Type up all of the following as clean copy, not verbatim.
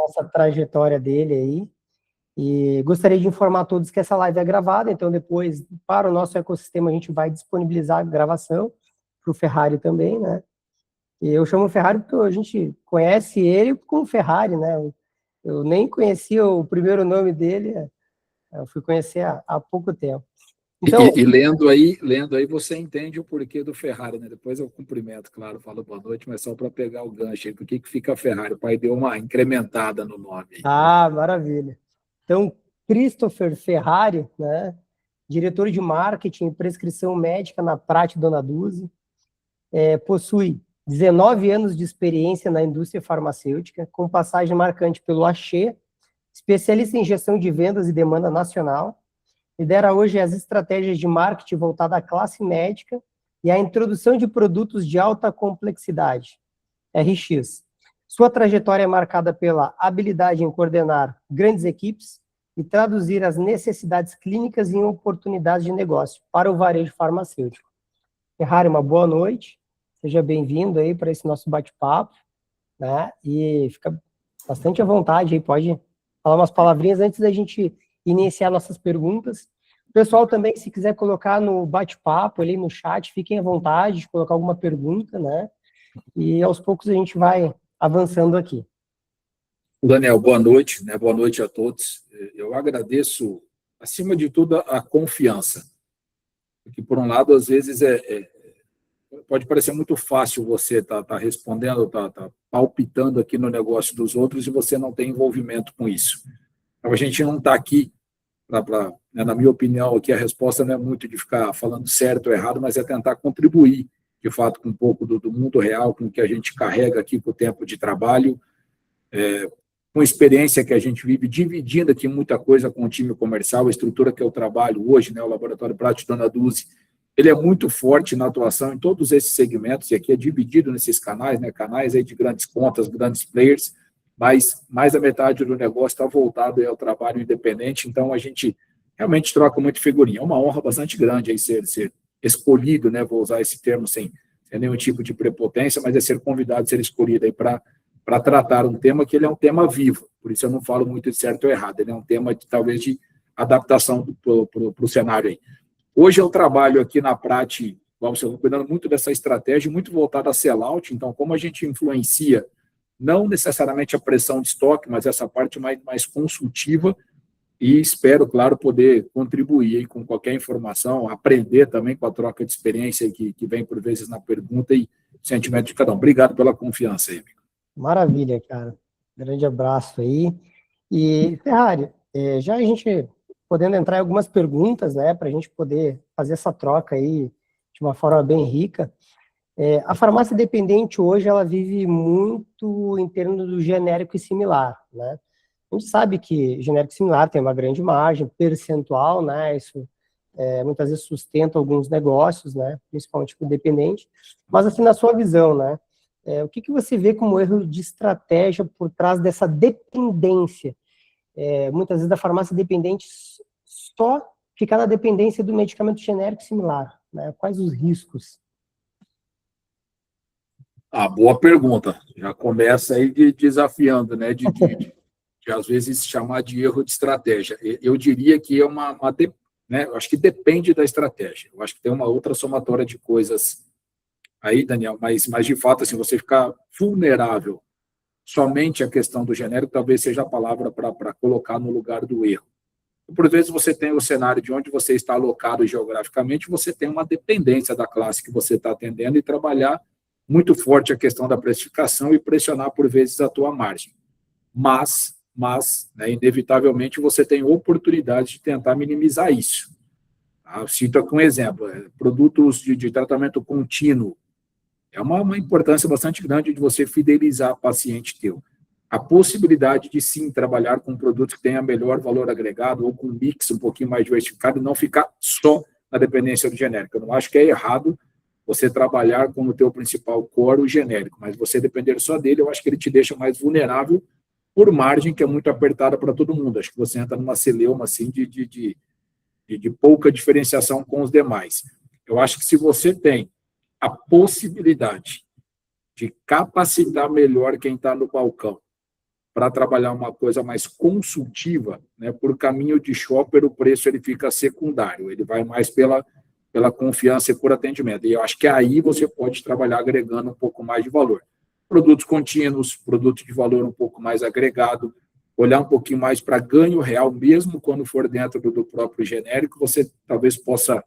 essa trajetória dele aí. E gostaria de informar a todos que essa live é gravada, então depois, para o nosso ecossistema, a gente vai disponibilizar a gravação, para o Ferrari também, né? E eu chamo o Ferrari porque a gente conhece ele como Ferrari, né? Eu nem conhecia o primeiro nome dele, eu fui conhecer há pouco tempo. Então, e lendo aí, você entende o porquê do Ferrari, né? Depois eu cumprimento, claro, falo boa noite, mas só para pegar o gancho aí, por que fica Ferrari? O pai deu uma incrementada no nome. Ah, maravilha. Então, Christopher Ferrari, né? Diretor de marketing e prescrição médica na Prate Dona Dulce, possui 19 anos de experiência na indústria farmacêutica, com passagem marcante pelo Axê, especialista em gestão de vendas e demanda nacional, lidera hoje as estratégias de marketing voltada à classe médica e à introdução de produtos de alta complexidade, RX. Sua trajetória é marcada pela habilidade em coordenar grandes equipes e traduzir as necessidades clínicas em oportunidades de negócio para o varejo farmacêutico. Ferrari, uma boa noite. Seja bem-vindo aí para esse nosso bate-papo, né? E fica bastante à vontade aí, pode falar umas palavrinhas antes da gente iniciar nossas perguntas. O pessoal também, se quiser colocar no bate-papo ali no chat, fiquem à vontade de colocar alguma pergunta, né? E aos poucos a gente vai avançando aqui. Daniel, boa noite, né? Boa noite a todos. Eu agradeço, acima de tudo, a confiança. Porque, por um lado, às vezes pode parecer muito fácil você tá respondendo, tá palpitando aqui no negócio dos outros e você não tem envolvimento com isso. Então, a gente não está aqui né, na minha opinião, aqui a resposta não é muito de ficar falando certo ou errado, mas é tentar contribuir, de fato, com um pouco do mundo real, com o que a gente carrega aqui com o tempo de trabalho, com a experiência que a gente vive, dividindo aqui muita coisa com o time comercial, a estrutura que eu trabalho hoje, né, o Laboratório Prate Dona Dulce, ele é muito forte na atuação em todos esses segmentos, e aqui é dividido nesses canais, né, canais aí de grandes contas, grandes players, mas mais da metade do negócio está voltado ao trabalho independente, então a gente realmente troca muita figurinha. É uma honra bastante grande aí ser escolhido, né, vou usar esse termo sem nenhum tipo de prepotência, mas é ser convidado, ser escolhido aí para tratar um tema que ele é um tema vivo, por isso eu não falo muito de certo ou errado, ele é um tema talvez de adaptação para o cenário aí. Hoje eu trabalho aqui na Prate, vamos cuidando muito dessa estratégia, muito voltada a sell-out, então como a gente influencia não necessariamente a pressão de estoque, mas essa parte mais consultiva, e espero, claro, poder contribuir aí com qualquer informação, aprender também com a troca de experiência que vem por vezes na pergunta e sentimento de cada um. Obrigado pela confiança aí, amigo. Maravilha, cara. Grande abraço aí. E, Ferrari, já a gente podendo entrar em algumas perguntas, né, para a gente poder fazer essa troca aí de uma forma bem rica. A farmácia dependente hoje, ela vive muito em termos do genérico e similar, né? A gente sabe que genérico e similar tem uma grande margem percentual, né? Isso muitas vezes sustenta alguns negócios, né? Principalmente para o dependente. Mas, assim, na sua visão, né? O que você vê como erro de estratégia por trás dessa dependência? Muitas vezes da farmácia dependente só ficar na dependência do medicamento genérico e similar, né? Quais os riscos? Boa pergunta. Já começa aí desafiando, né? De às vezes chamar de erro de estratégia. Eu diria que é né? Eu acho que depende da estratégia. Eu acho que tem uma outra somatória de coisas aí, Daniel, mas de fato, assim, você ficar vulnerável somente à questão do genérico, talvez seja a palavra para colocar no lugar do erro. Por vezes você tem o cenário de onde você está alocado geograficamente, você tem uma dependência da classe que você está atendendo e trabalhar muito forte a questão da precificação e pressionar, por vezes, a tua margem. Mas né, inevitavelmente, você tem oportunidade de tentar minimizar isso. Eu cito aqui um exemplo, produtos de tratamento contínuo. É uma importância bastante grande de você fidelizar o paciente teu. A possibilidade de, sim, trabalhar com produtos que tenham melhor valor agregado ou com um mix um pouquinho mais diversificado e não ficar só na dependência do genérico. Eu não acho que é errado você trabalhar como teu principal core o genérico, mas você depender só dele, eu acho que ele te deixa mais vulnerável por margem que é muito apertada para todo mundo. Acho que você entra numa celeuma assim, de pouca diferenciação com os demais. Eu acho que se você tem a possibilidade de capacitar melhor quem está no balcão para trabalhar uma coisa mais consultiva, né, por caminho de shopper, o preço ele fica secundário, ele vai mais pela confiança e por atendimento. E eu acho que aí você pode trabalhar agregando um pouco mais de valor. Produtos contínuos, produtos de valor um pouco mais agregado, olhar um pouquinho mais para ganho real, mesmo quando for dentro do próprio genérico, você talvez possa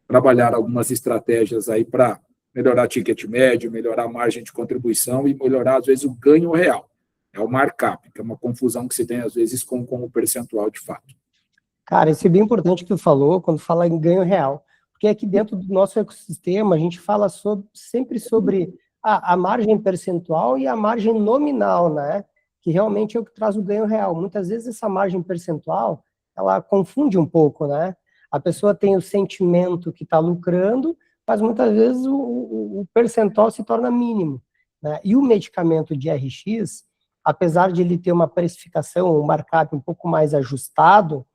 trabalhar algumas estratégias aí para melhorar ticket médio, melhorar a margem de contribuição e melhorar, às vezes, o ganho real. É o markup, que é uma confusão que se tem, às vezes, com o percentual de fato. Cara, isso é bem importante que tu falou, quando fala em ganho real. Porque aqui dentro do nosso ecossistema, a gente fala sempre sobre a margem percentual e a margem nominal, né? Que realmente é o que traz o ganho real. Muitas vezes essa margem percentual, ela confunde um pouco, né? A pessoa tem o sentimento que está lucrando, mas muitas vezes o percentual se torna mínimo, né? E o medicamento de RX, apesar de ele ter uma precificação, um markup um pouco mais ajustado,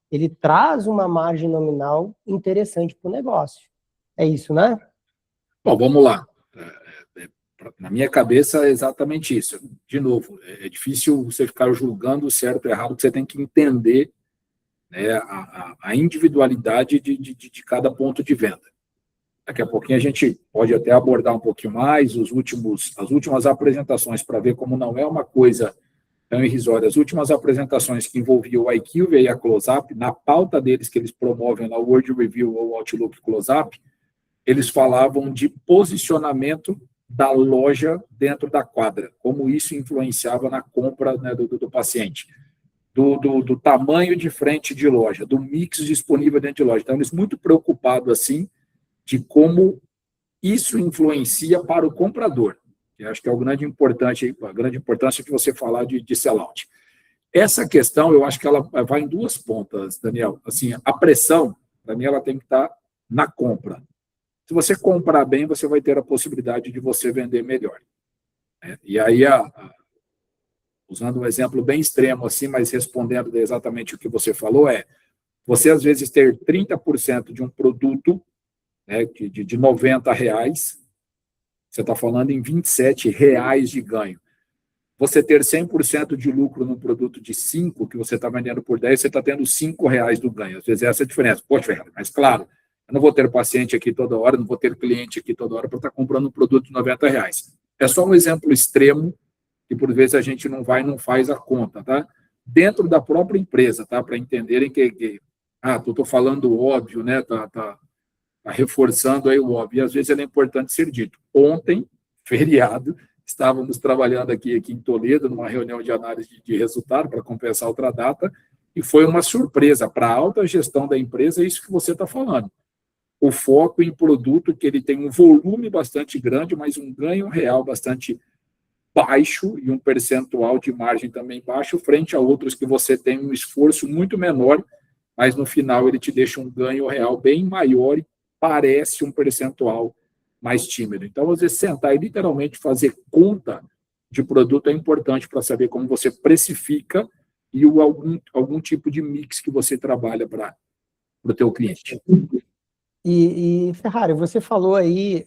ele traz uma margem nominal interessante para o negócio. É isso, né? Bom, vamos lá. Na minha cabeça é exatamente isso. De novo, é difícil você ficar julgando certo ou errado, porque você tem que entender, né, a individualidade de cada ponto de venda. Daqui a pouquinho a gente pode até abordar um pouquinho mais as últimas apresentações para ver como não é uma coisa tão irrisória. As últimas apresentações que envolviam o IQVIA e a Close-Up, na pauta deles que eles promovem na World Review ou Outlook Close-Up, eles falavam de posicionamento da loja dentro da quadra, como isso influenciava na compra, né, do paciente, do tamanho de frente de loja, do mix disponível dentro de loja. Então, eles muito preocupados assim de como isso influencia para o comprador. Eu acho que é a grande importância que você falar de sellout. Essa questão, eu acho que ela vai em duas pontas, Daniel. Assim, a pressão, para mim, ela tem que estar na compra. Se você comprar bem, você vai ter a possibilidade de você vender melhor. E aí, usando um exemplo bem extremo, assim, mas respondendo exatamente o que você falou, você, às vezes, ter 30% de um produto, né, de R$90, você está falando em R$27 de ganho. Você ter 100% de lucro num produto de 5, que você está vendendo por 10, você está tendo R$5 do ganho. Às vezes essa é a diferença. Poxa, mas claro, eu não vou ter paciente aqui toda hora, não vou ter cliente aqui toda hora para estar comprando um produto de R$90. É só um exemplo extremo que, por vezes, a gente não faz a conta, tá? Dentro da própria empresa, tá? Para entenderem que estou falando óbvio, né? Tá reforçando aí o óbvio. E, às vezes, é importante ser dito. Ontem, feriado, estávamos trabalhando aqui em Toledo, numa reunião de análise de resultado para compensar outra data, e foi uma surpresa para a alta gestão da empresa, isso que você está falando. O foco em produto que ele tem um volume bastante grande, mas um ganho real bastante baixo e um percentual de margem também baixo, frente a outros que você tem um esforço muito menor, mas no final ele te deixa um ganho real bem maior e parece um percentual mais tímido. Então, às vezes, sentar e literalmente fazer conta de produto é importante para saber como você precifica e algum tipo de mix que você trabalha para o teu cliente. E, Ferrari, você falou aí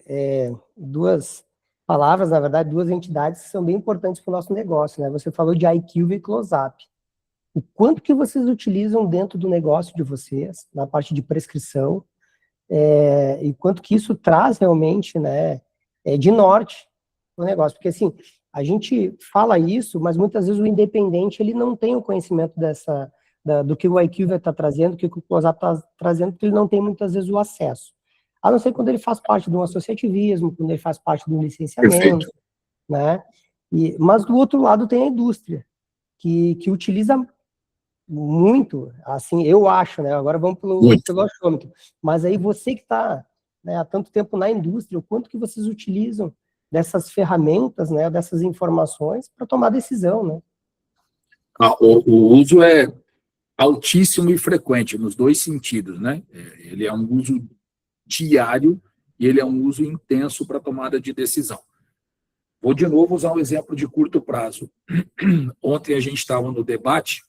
duas palavras, na verdade, duas entidades que são bem importantes para o nosso negócio, né? Você falou de IQVIA e Close-Up. O quanto que vocês utilizam dentro do negócio de vocês, na parte de prescrição, e quanto que isso traz realmente, né, de norte no negócio. Porque, assim, a gente fala isso, mas muitas vezes o independente, ele não tem o conhecimento do que o IQVIA está trazendo, do que o Close-Up está trazendo, porque ele não tem muitas vezes o acesso. A não ser quando ele faz parte de um associativismo, quando ele faz parte de um licenciamento, perfeito, né? Mas do outro lado tem a indústria, que utiliza muito, assim, eu acho, né? Agora vamos pelo achômetro. Mas aí você que está, né, há tanto tempo na indústria, o quanto que vocês utilizam dessas ferramentas, né, dessas informações para tomar decisão, né? O uso é altíssimo e frequente, nos dois sentidos, né? Ele é um uso diário e ele é um uso intenso para tomada de decisão. Vou, de novo, usar um exemplo de curto prazo. Ontem a gente estava no debate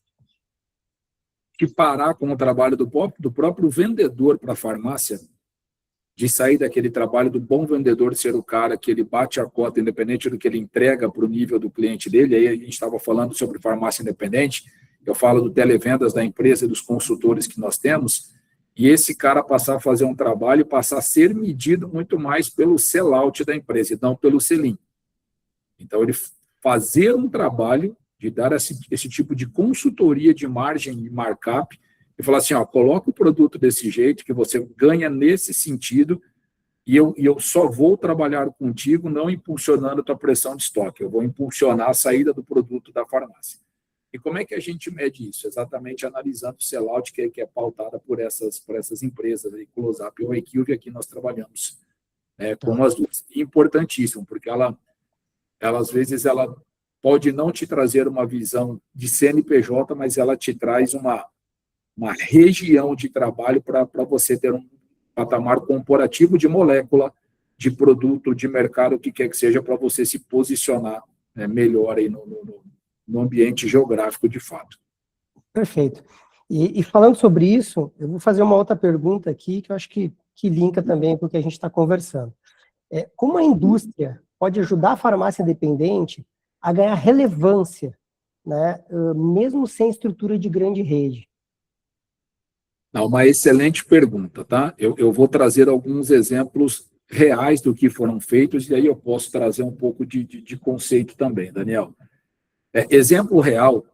de parar com o trabalho do próprio vendedor para a farmácia de sair daquele trabalho do bom vendedor ser o cara que ele bate a cota, independente do que ele entrega para o nível do cliente dele. Aí a gente estava falando sobre farmácia independente, eu falo do televendas da empresa e dos consultores que nós temos, e esse cara passar a fazer um trabalho e passar a ser medido muito mais pelo sell-out da empresa, e não pelo sell-in. Então, ele fazer um trabalho de dar esse tipo de consultoria de margem e markup, e falar assim, ó, coloca o produto desse jeito, que você ganha nesse sentido, e eu só vou trabalhar contigo não impulsionando a tua pressão de estoque, eu vou impulsionar a saída do produto da farmácia. E como é que a gente mede isso? Exatamente analisando o sellout que é pautada por essas empresas, aí, Close-Up ou Equilve, aqui nós trabalhamos com as duas. Importantíssimo, porque ela às vezes, ela pode não te trazer uma visão de CNPJ, mas ela te traz uma região de trabalho para você ter um patamar comparativo de molécula, de produto, de mercado, o que quer que seja, para você se posicionar melhor aí no ambiente geográfico de fato. Perfeito. E falando sobre isso, eu vou fazer uma outra pergunta aqui, que eu acho que linka também com o que a gente está conversando. Como a indústria pode ajudar a farmácia independente a ganhar relevância, né, mesmo sem estrutura de grande rede? Não, uma excelente pergunta, tá? Eu vou trazer alguns exemplos reais do que foram feitos, e aí eu posso trazer um pouco de conceito também, Daniel. Exemplo real,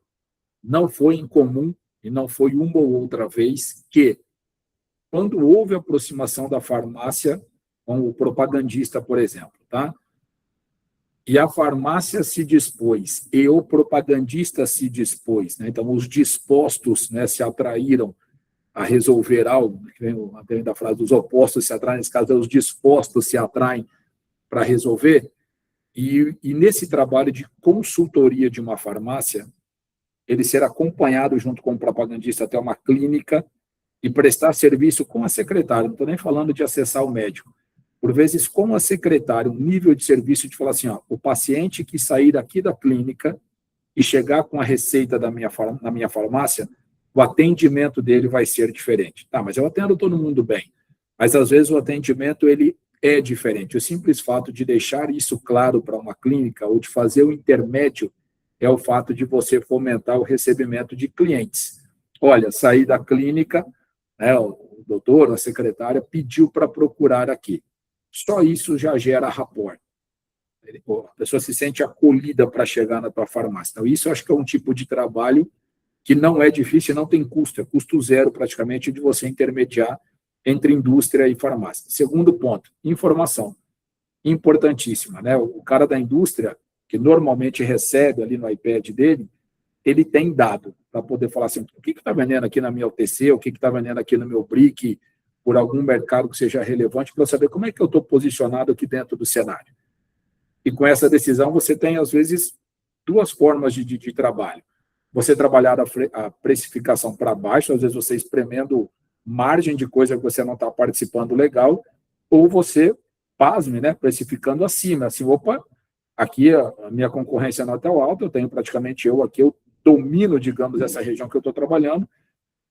não foi incomum, e não foi uma ou outra vez, que quando houve a aproximação da farmácia com o propagandista, por exemplo, tá? E a farmácia se dispôs, e o propagandista se dispôs, né? Então, os dispostos, né, se atraíram a resolver algo, vem da frase dos opostos se atraem, nesse caso, os dispostos se atraem para resolver, e nesse trabalho de consultoria de uma farmácia, ele ser acompanhado junto com o propagandista até uma clínica e prestar serviço com a secretária, não estou nem falando de acessar o médico, por vezes com a secretária, um nível de serviço de falar assim, ó, o paciente que sair aqui da clínica e chegar com a receita na minha farmácia, o atendimento dele vai ser diferente. Tá, mas eu atendo todo mundo bem. Mas, às vezes, o atendimento ele é diferente. O simples fato de deixar isso claro para uma clínica ou de fazer o intermédio é o fato de você fomentar o recebimento de clientes. Olha, saí da clínica, né, o doutor, a secretária, pediu para procurar aqui. Só isso já gera rapport. A pessoa se sente acolhida para chegar na tua farmácia. Então, isso eu acho que é um tipo de trabalho que não é difícil, não tem custo, é custo zero praticamente de você intermediar entre indústria e farmácia. Segundo ponto, informação. Importantíssima, né? O cara da indústria, que normalmente recebe ali no iPad dele, ele tem dado para poder falar assim, o que está vendendo aqui na minha OTC, o que está vendendo aqui no meu BRIC, por algum mercado que seja relevante, para eu saber como é que eu estou posicionado aqui dentro do cenário. E com essa decisão, você tem, às vezes, duas formas de trabalho. Você trabalhar a precificação para baixo, às vezes você espremendo margem de coisa que você não está participando legal, ou você, pasme, né, precificando acima. Assim, opa, aqui a minha concorrência não é tão alta, eu tenho praticamente aqui, eu domino, digamos, essa região que eu estou trabalhando,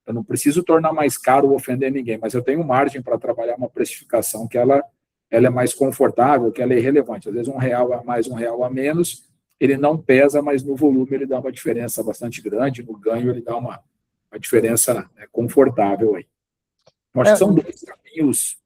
eu não preciso tornar mais caro ou ofender ninguém, mas eu tenho margem para trabalhar uma precificação que ela é mais confortável, que ela é irrelevante. Às vezes R$1 a mais, R$1 a menos, ele não pesa, mas no volume ele dá uma diferença bastante grande, no ganho ele dá uma diferença confortável aí. Eu acho que são dois caminhos,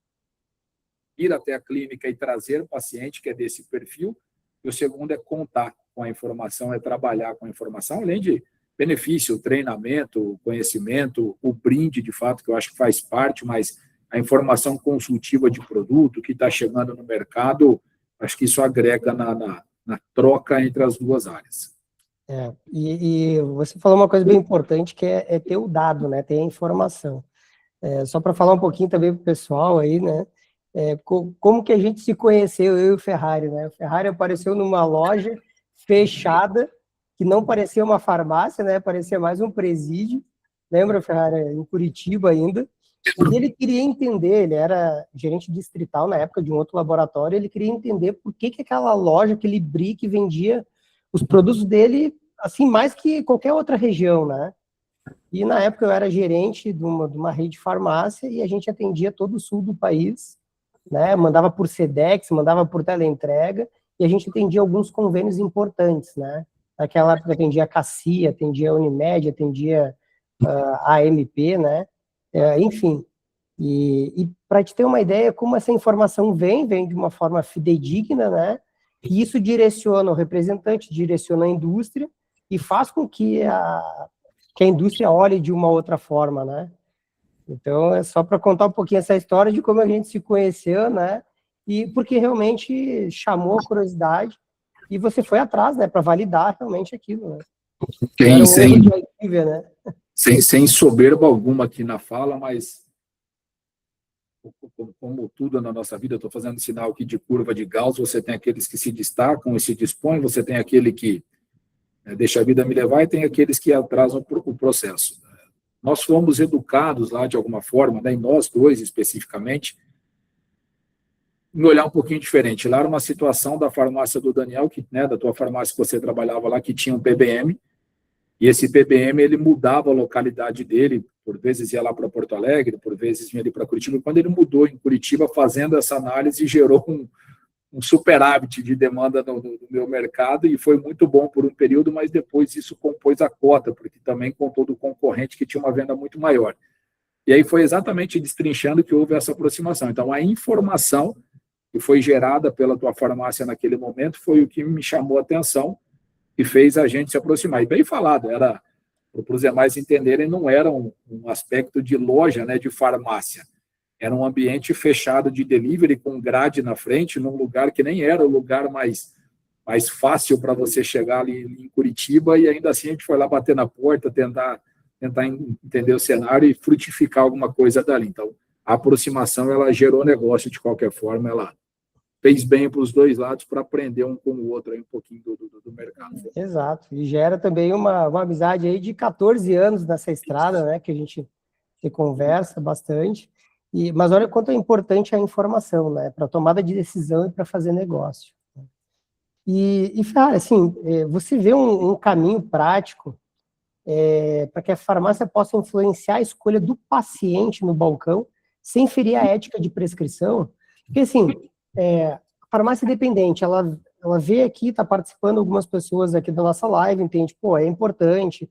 ir até a clínica e trazer o paciente, que é desse perfil, e o segundo é contar com a informação, é trabalhar com a informação, além de benefício, treinamento, conhecimento, o brinde, de fato, que eu acho que faz parte, mas a informação consultiva de produto que está chegando no mercado, acho que isso agrega na troca entre as duas áreas. E você falou uma coisa bem importante, que é ter o dado, né, ter a informação. Só para falar um pouquinho também para o pessoal aí, né, como que a gente se conheceu, eu e o Ferrari, né? O Ferrari apareceu numa loja fechada, que não parecia uma farmácia, né, parecia mais um presídio, lembra, Ferrari, em Curitiba ainda, e ele queria entender, ele era gerente distrital na época de um outro laboratório, ele queria entender por que aquela loja, aquele BRIC vendia os produtos dele, assim, mais que qualquer outra região, né? E na época eu era gerente de uma rede de farmácia e a gente atendia todo o sul do país, né? Mandava por Sedex, mandava por teleentrega, e a gente atendia alguns convênios importantes, né? Naquela época atendia a Cassia, atendia a Unimed, atendia a AMP, né? Enfim, e para te ter uma ideia como essa informação vem de uma forma fidedigna, né? E isso direciona o representante, direciona a indústria e faz com que a indústria olhe de uma outra forma, né? Então, é só para contar um pouquinho essa história de como a gente se conheceu, né? E porque realmente chamou a curiosidade e você foi atrás, né? Para validar realmente aquilo, né? Era um erro de IQVIA, né? Sem soberba alguma aqui na fala, mas como tudo na nossa vida, estou fazendo sinal aqui de curva de Gauss, você tem aqueles que se destacam e se dispõem, você tem aquele que deixa a vida me levar e tem aqueles que atrasam o processo. Nós fomos educados lá de alguma forma, né, e nós dois especificamente, em olhar um pouquinho diferente. Lá era uma situação da farmácia do Daniel, da tua farmácia que você trabalhava lá, que tinha um PBM, e esse PBM, ele mudava a localidade dele, por vezes ia lá para Porto Alegre, por vezes vinha ali para Curitiba. E quando ele mudou em Curitiba, fazendo essa análise, gerou um superávit de demanda no meu mercado, e foi muito bom por um período, mas depois isso compôs a cota, porque também contou do concorrente que tinha uma venda muito maior. E aí foi exatamente destrinchando que houve essa aproximação. Então, a informação que foi gerada pela tua farmácia naquele momento foi o que me chamou a atenção, que fez a gente se aproximar. E bem falado, para os demais entenderem, não era um aspecto de loja, né, de farmácia. Era um ambiente fechado de delivery, com grade na frente, num lugar que nem era o lugar mais fácil para você chegar ali em Curitiba, e ainda assim a gente foi lá bater na porta, tentar entender o cenário e frutificar alguma coisa dali. Então, a aproximação, ela gerou negócio de qualquer forma, ela fez bem para os dois lados para aprender um com o outro aí, um pouquinho do mercado. Exato, e gera também uma amizade aí de 14 anos nessa estrada, né, que a gente se conversa bastante, mas olha quanto é importante a informação, né, para tomada de decisão e para fazer negócio. E cara, assim, você vê um caminho prático para que a farmácia possa influenciar a escolha do paciente no balcão, sem ferir a ética de prescrição, porque assim, a farmácia independente, ela vê aqui, está participando algumas pessoas aqui da nossa live, entende? Pô, é importante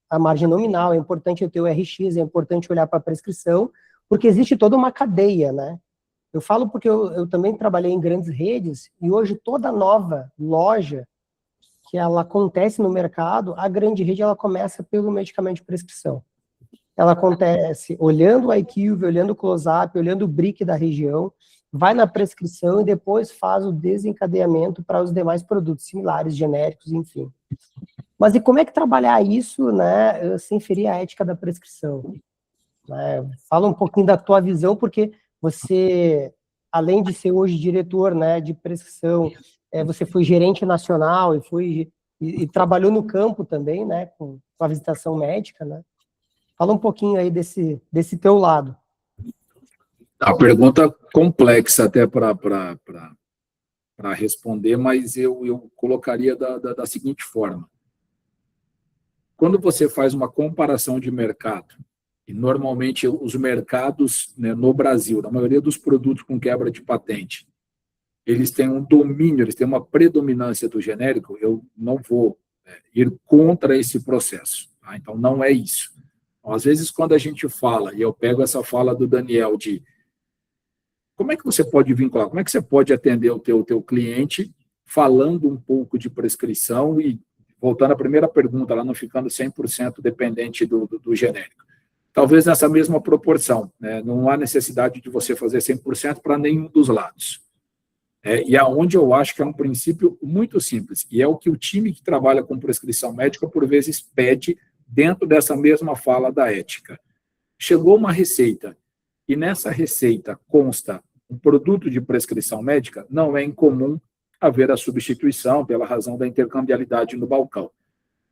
a margem nominal, é importante eu ter o RX, é importante olhar para a prescrição, porque existe toda uma cadeia, né? Eu falo porque eu também trabalhei em grandes redes, e hoje toda nova loja que ela acontece no mercado, a grande rede ela começa pelo medicamento de prescrição. Ela acontece olhando o IQVIA, olhando o close-up, olhando o BRIC da região, vai na prescrição e depois faz o desencadeamento para os demais produtos similares, genéricos, enfim. Mas e como é que trabalhar isso, né, sem ferir a ética da prescrição? Fala um pouquinho da tua visão, porque você, além de ser hoje diretor, né, de prescrição, você foi gerente nacional e trabalhou no campo também, né, com a visitação médica, né? Fala um pouquinho aí desse teu lado. A pergunta complexa até para responder, mas eu colocaria da seguinte forma. Quando você faz uma comparação de mercado, e normalmente os mercados, né, no Brasil, na maioria dos produtos com quebra de patente, eles têm um domínio, eles têm uma predominância do genérico, eu não vou ir contra esse processo. Tá? Então, não é isso. Então, às vezes, quando a gente fala, e eu pego essa fala do Daniel de como é que você pode vincular, como é que você pode atender o teu cliente falando um pouco de prescrição e, voltando à primeira pergunta, ela não ficando 100% dependente do genérico. Talvez nessa mesma proporção, né? Não há necessidade de você fazer 100% para nenhum dos lados. E aonde eu acho que é um princípio muito simples, e é o que o time que trabalha com prescrição médica, por vezes, pede dentro dessa mesma fala da ética. Chegou uma receita, e nessa receita consta um produto de prescrição médica, não é incomum haver a substituição pela razão da intercambiabilidade no balcão.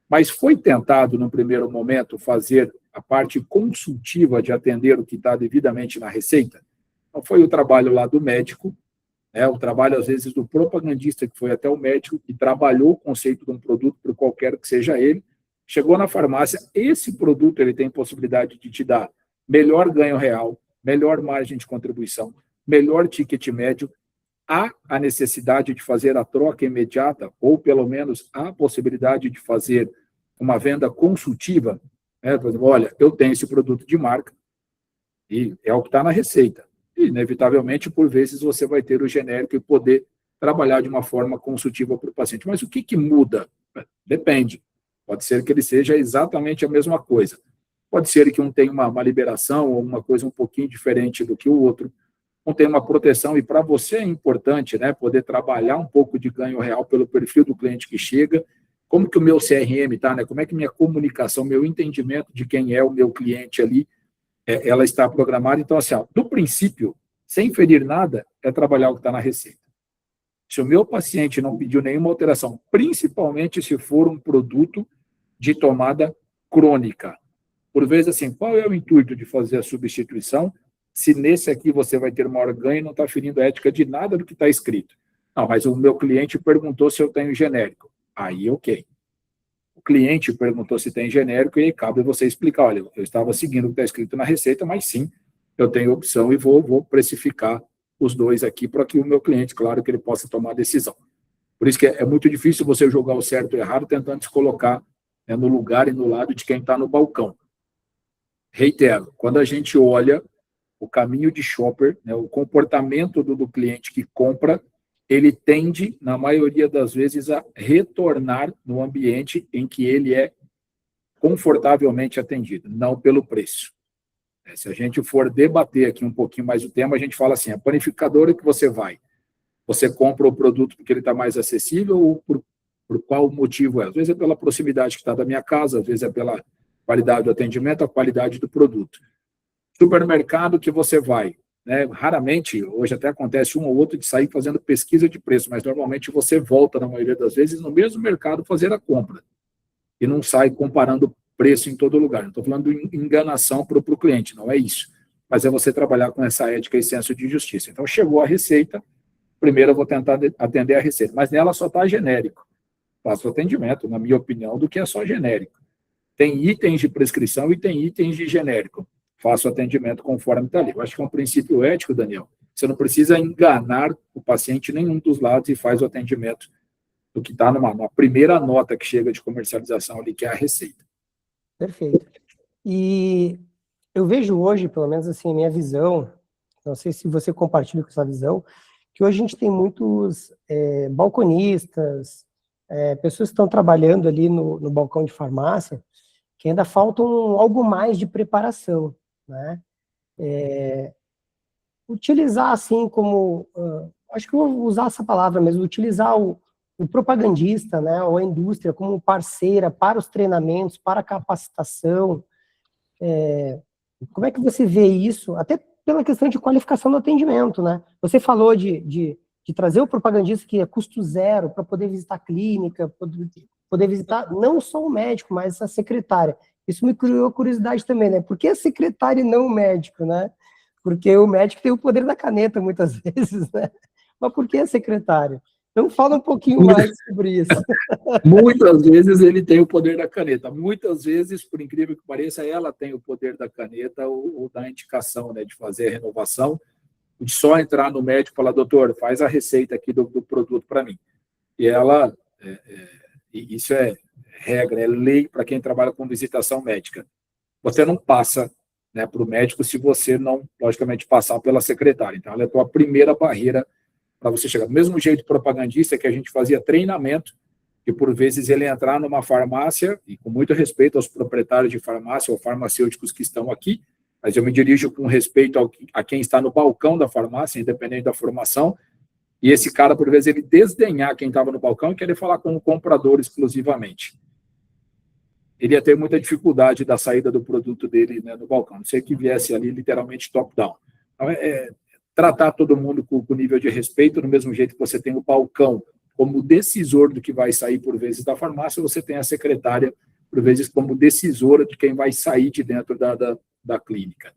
Mas foi tentado, no primeiro momento, fazer a parte consultiva de atender o que está devidamente na receita? Então, foi o trabalho lá do médico, o trabalho, às vezes, do propagandista, que foi até o médico, que trabalhou o conceito de um produto, por qualquer que seja ele, chegou na farmácia, esse produto ele tem possibilidade de te dar melhor ganho real, melhor margem de contribuição, melhor ticket médio, há a necessidade de fazer a troca imediata, ou pelo menos há a possibilidade de fazer uma venda consultiva, né? Por exemplo, olha, eu tenho esse produto de marca e é o que está na receita. E, inevitavelmente, por vezes, você vai ter o genérico e poder trabalhar de uma forma consultiva para o paciente. Mas o que muda? Depende. Pode ser que ele seja exatamente a mesma coisa. Pode ser que um tenha uma liberação ou uma coisa um pouquinho diferente do que o outro. Um tem uma proteção, e para você é importante, né, poder trabalhar um pouco de ganho real pelo perfil do cliente que chega, como que o meu CRM está, né, como é que minha comunicação, meu entendimento de quem é o meu cliente ali, ela está programada. Então, assim, ó, do princípio, sem ferir nada, é trabalhar o que está na receita. Se o meu paciente não pediu nenhuma alteração, principalmente se for um produto de tomada crônica, por vezes, assim, qual é o intuito de fazer a substituição, se nesse aqui você vai ter maior ganho e não está ferindo a ética de nada do que está escrito? Não, mas o meu cliente perguntou se eu tenho genérico. Aí, ok. O cliente perguntou se tem genérico e aí cabe você explicar, olha, eu estava seguindo o que está escrito na receita, mas sim, eu tenho opção e vou precificar os dois aqui para que o meu cliente, claro, que ele possa tomar a decisão. Por isso que é muito difícil você jogar o certo e o errado tentando se colocar, né, no lugar e no lado de quem está no balcão. Reitero, quando a gente olha o caminho de shopper, né, o comportamento do cliente que compra, ele tende, na maioria das vezes, a retornar no ambiente em que ele é confortavelmente atendido, não pelo preço. Se a gente for debater aqui um pouquinho mais o tema, a gente fala assim, a panificadora que você vai, você compra o produto porque ele está mais acessível ou por qual motivo é? Às vezes é pela proximidade que está da minha casa, às vezes é pela qualidade do atendimento, a qualidade do produto. Supermercado que você vai, né? Raramente, hoje até acontece um ou outro de sair fazendo pesquisa de preço, mas normalmente você volta, na maioria das vezes, no mesmo mercado fazer a compra e não sai comparando preço em todo lugar. Não estou falando de enganação para o cliente, não é isso. Mas é você trabalhar com essa ética e senso de justiça. Então, chegou a receita, primeiro eu vou tentar atender a receita, mas nela só está genérico. Faço atendimento, na minha opinião, do que é só genérico. Tem itens de prescrição e tem itens de genérico. Faço atendimento conforme está ali. Eu acho que é um princípio ético, Daniel. Você não precisa enganar o paciente em nenhum dos lados e faz o atendimento do que está numa primeira nota que chega de comercialização ali, que é a receita. Perfeito. E eu vejo hoje, pelo menos assim, a minha visão, não sei se você compartilha com essa visão, que hoje a gente tem muitos balconistas, pessoas que estão trabalhando ali no balcão de farmácia, que ainda faltam algo mais de preparação, né? Utilizar assim como, acho que eu vou usar essa palavra mesmo, utilizar o propagandista, né, ou a indústria como parceira para os treinamentos, para a capacitação. Como é que você vê isso? Até pela questão de qualificação do atendimento, né? Você falou de trazer o propagandista que é custo zero para poder visitar a clínica, poder visitar não só o médico, mas a secretária. Isso me criou curiosidade também, né? Por que a secretária e não o médico, né? Porque o médico tem o poder da caneta muitas vezes, né? Mas por que a secretária? Então fala um pouquinho mais sobre isso. Muitas vezes ele tem o poder da caneta. Muitas vezes, por incrível que pareça, ela tem o poder da caneta ou da indicação, né, de fazer a renovação, de só entrar no médico e falar, doutor, faz a receita aqui do produto para mim. E ela, isso é regra, é lei para quem trabalha com visitação médica. Você não passa, né, para o médico se você não, logicamente, passar pela secretária. Então, ela é a tua primeira barreira para você chegar. Do mesmo jeito propagandista que a gente fazia treinamento, que por vezes ele entrar numa farmácia, e com muito respeito aos proprietários de farmácia ou farmacêuticos que estão aqui, mas eu me dirijo com respeito a quem está no balcão da farmácia, independente da formação, e esse cara, por vezes, ele desdenhar quem estava no balcão e querer falar com o comprador exclusivamente. Ele ia ter muita dificuldade da saída do produto dele, né, no balcão, não sei que viesse ali literalmente top-down. Então, tratar todo mundo com nível de respeito, do mesmo jeito que você tem o balcão como decisor do que vai sair, por vezes, da farmácia, você tem a secretária, por vezes, como decisora de quem vai sair de dentro da clínica.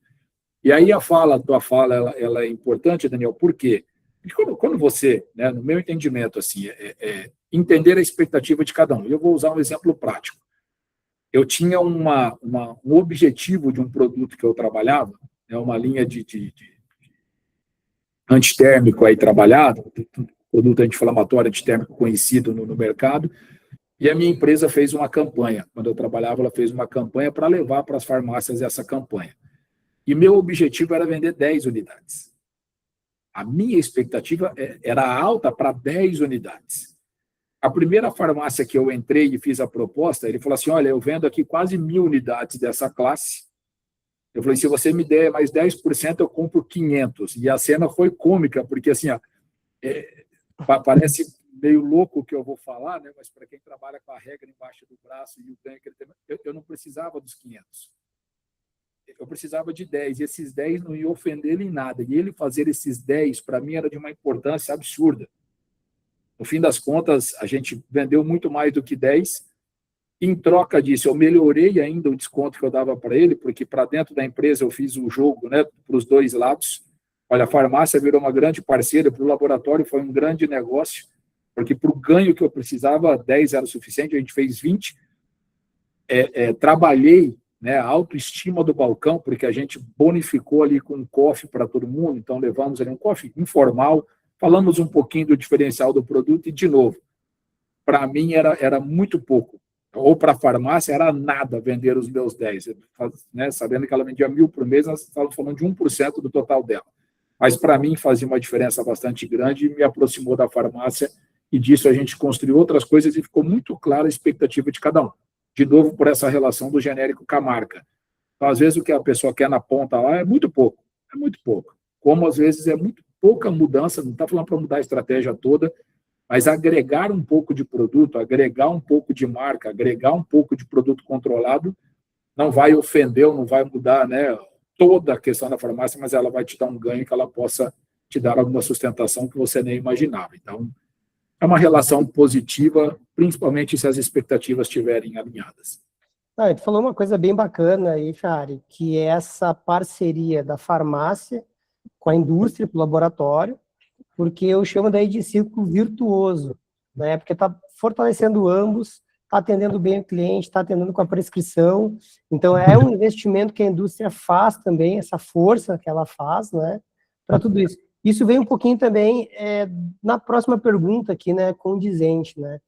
E aí a tua fala ela é importante, Daniel, por quê? Porque quando você, né, no meu entendimento, assim, entender a expectativa de cada um. Eu vou usar um exemplo prático. Eu tinha um objetivo de um produto que eu trabalhava, é uma linha de antitérmico aí trabalhado, produto anti-inflamatório antitérmico conhecido no mercado, e a minha empresa fez uma campanha. Quando eu trabalhava, ela fez uma campanha para levar para as farmácias essa campanha. E meu objetivo era vender 10 unidades. A minha expectativa era alta para 10 unidades. A primeira farmácia que eu entrei e fiz a proposta, ele falou assim, olha, eu vendo aqui quase 1.000 unidades dessa classe. Eu falei, se você me der mais 10%, eu compro 500. E a cena foi cômica, porque assim, parece meio louco o que eu vou falar, né? Mas para quem trabalha com a regra embaixo do braço e o ganho que ele tem, eu não precisava dos 500. Eu precisava de 10, e esses 10 não iam ofender ele em nada. E ele fazer esses 10, para mim, era de uma importância absurda. No fim das contas, a gente vendeu muito mais do que 10. Em troca disso, eu melhorei ainda o desconto que eu dava para ele, porque para dentro da empresa eu fiz o jogo, né, para os dois lados. Olha, a farmácia virou uma grande parceira, para o laboratório foi um grande negócio, porque para o ganho que eu precisava, 10 era o suficiente, a gente fez 20. Trabalhei, né, a autoestima do balcão, porque a gente bonificou ali com um coffee para todo mundo, então levamos ali um coffee informal, falamos um pouquinho do diferencial do produto e, de novo, para mim era muito pouco. Ou para a farmácia era nada vender os meus 10, né, sabendo que ela vendia 1.000 por mês, nós estávamos falando de 1% do total dela. Mas para mim fazia uma diferença bastante grande e me aproximou da farmácia, e disso a gente construiu outras coisas e ficou muito clara a expectativa de cada um. De novo, por essa relação do genérico com a marca. Então, às vezes, o que a pessoa quer na ponta lá é muito pouco. Como, às vezes, é muito pouca mudança, não está falando para mudar a estratégia toda, mas agregar um pouco de produto, agregar um pouco de marca, agregar um pouco de produto controlado, não vai ofender ou não vai mudar, né, toda a questão da farmácia, mas ela vai te dar um ganho que ela possa te dar alguma sustentação que você nem imaginava. Então, é uma relação positiva, principalmente se as expectativas estiverem alinhadas. Tu falou uma coisa bem bacana aí, Ferrari, que é essa parceria da farmácia com a indústria, com o laboratório, porque eu chamo daí de círculo virtuoso, né? Porque está fortalecendo ambos, está atendendo bem o cliente, está atendendo com a prescrição. Então, é um investimento que a indústria faz também, essa força que ela faz, né, para tudo isso. Isso vem um pouquinho também na próxima pergunta aqui, né, condizente, né?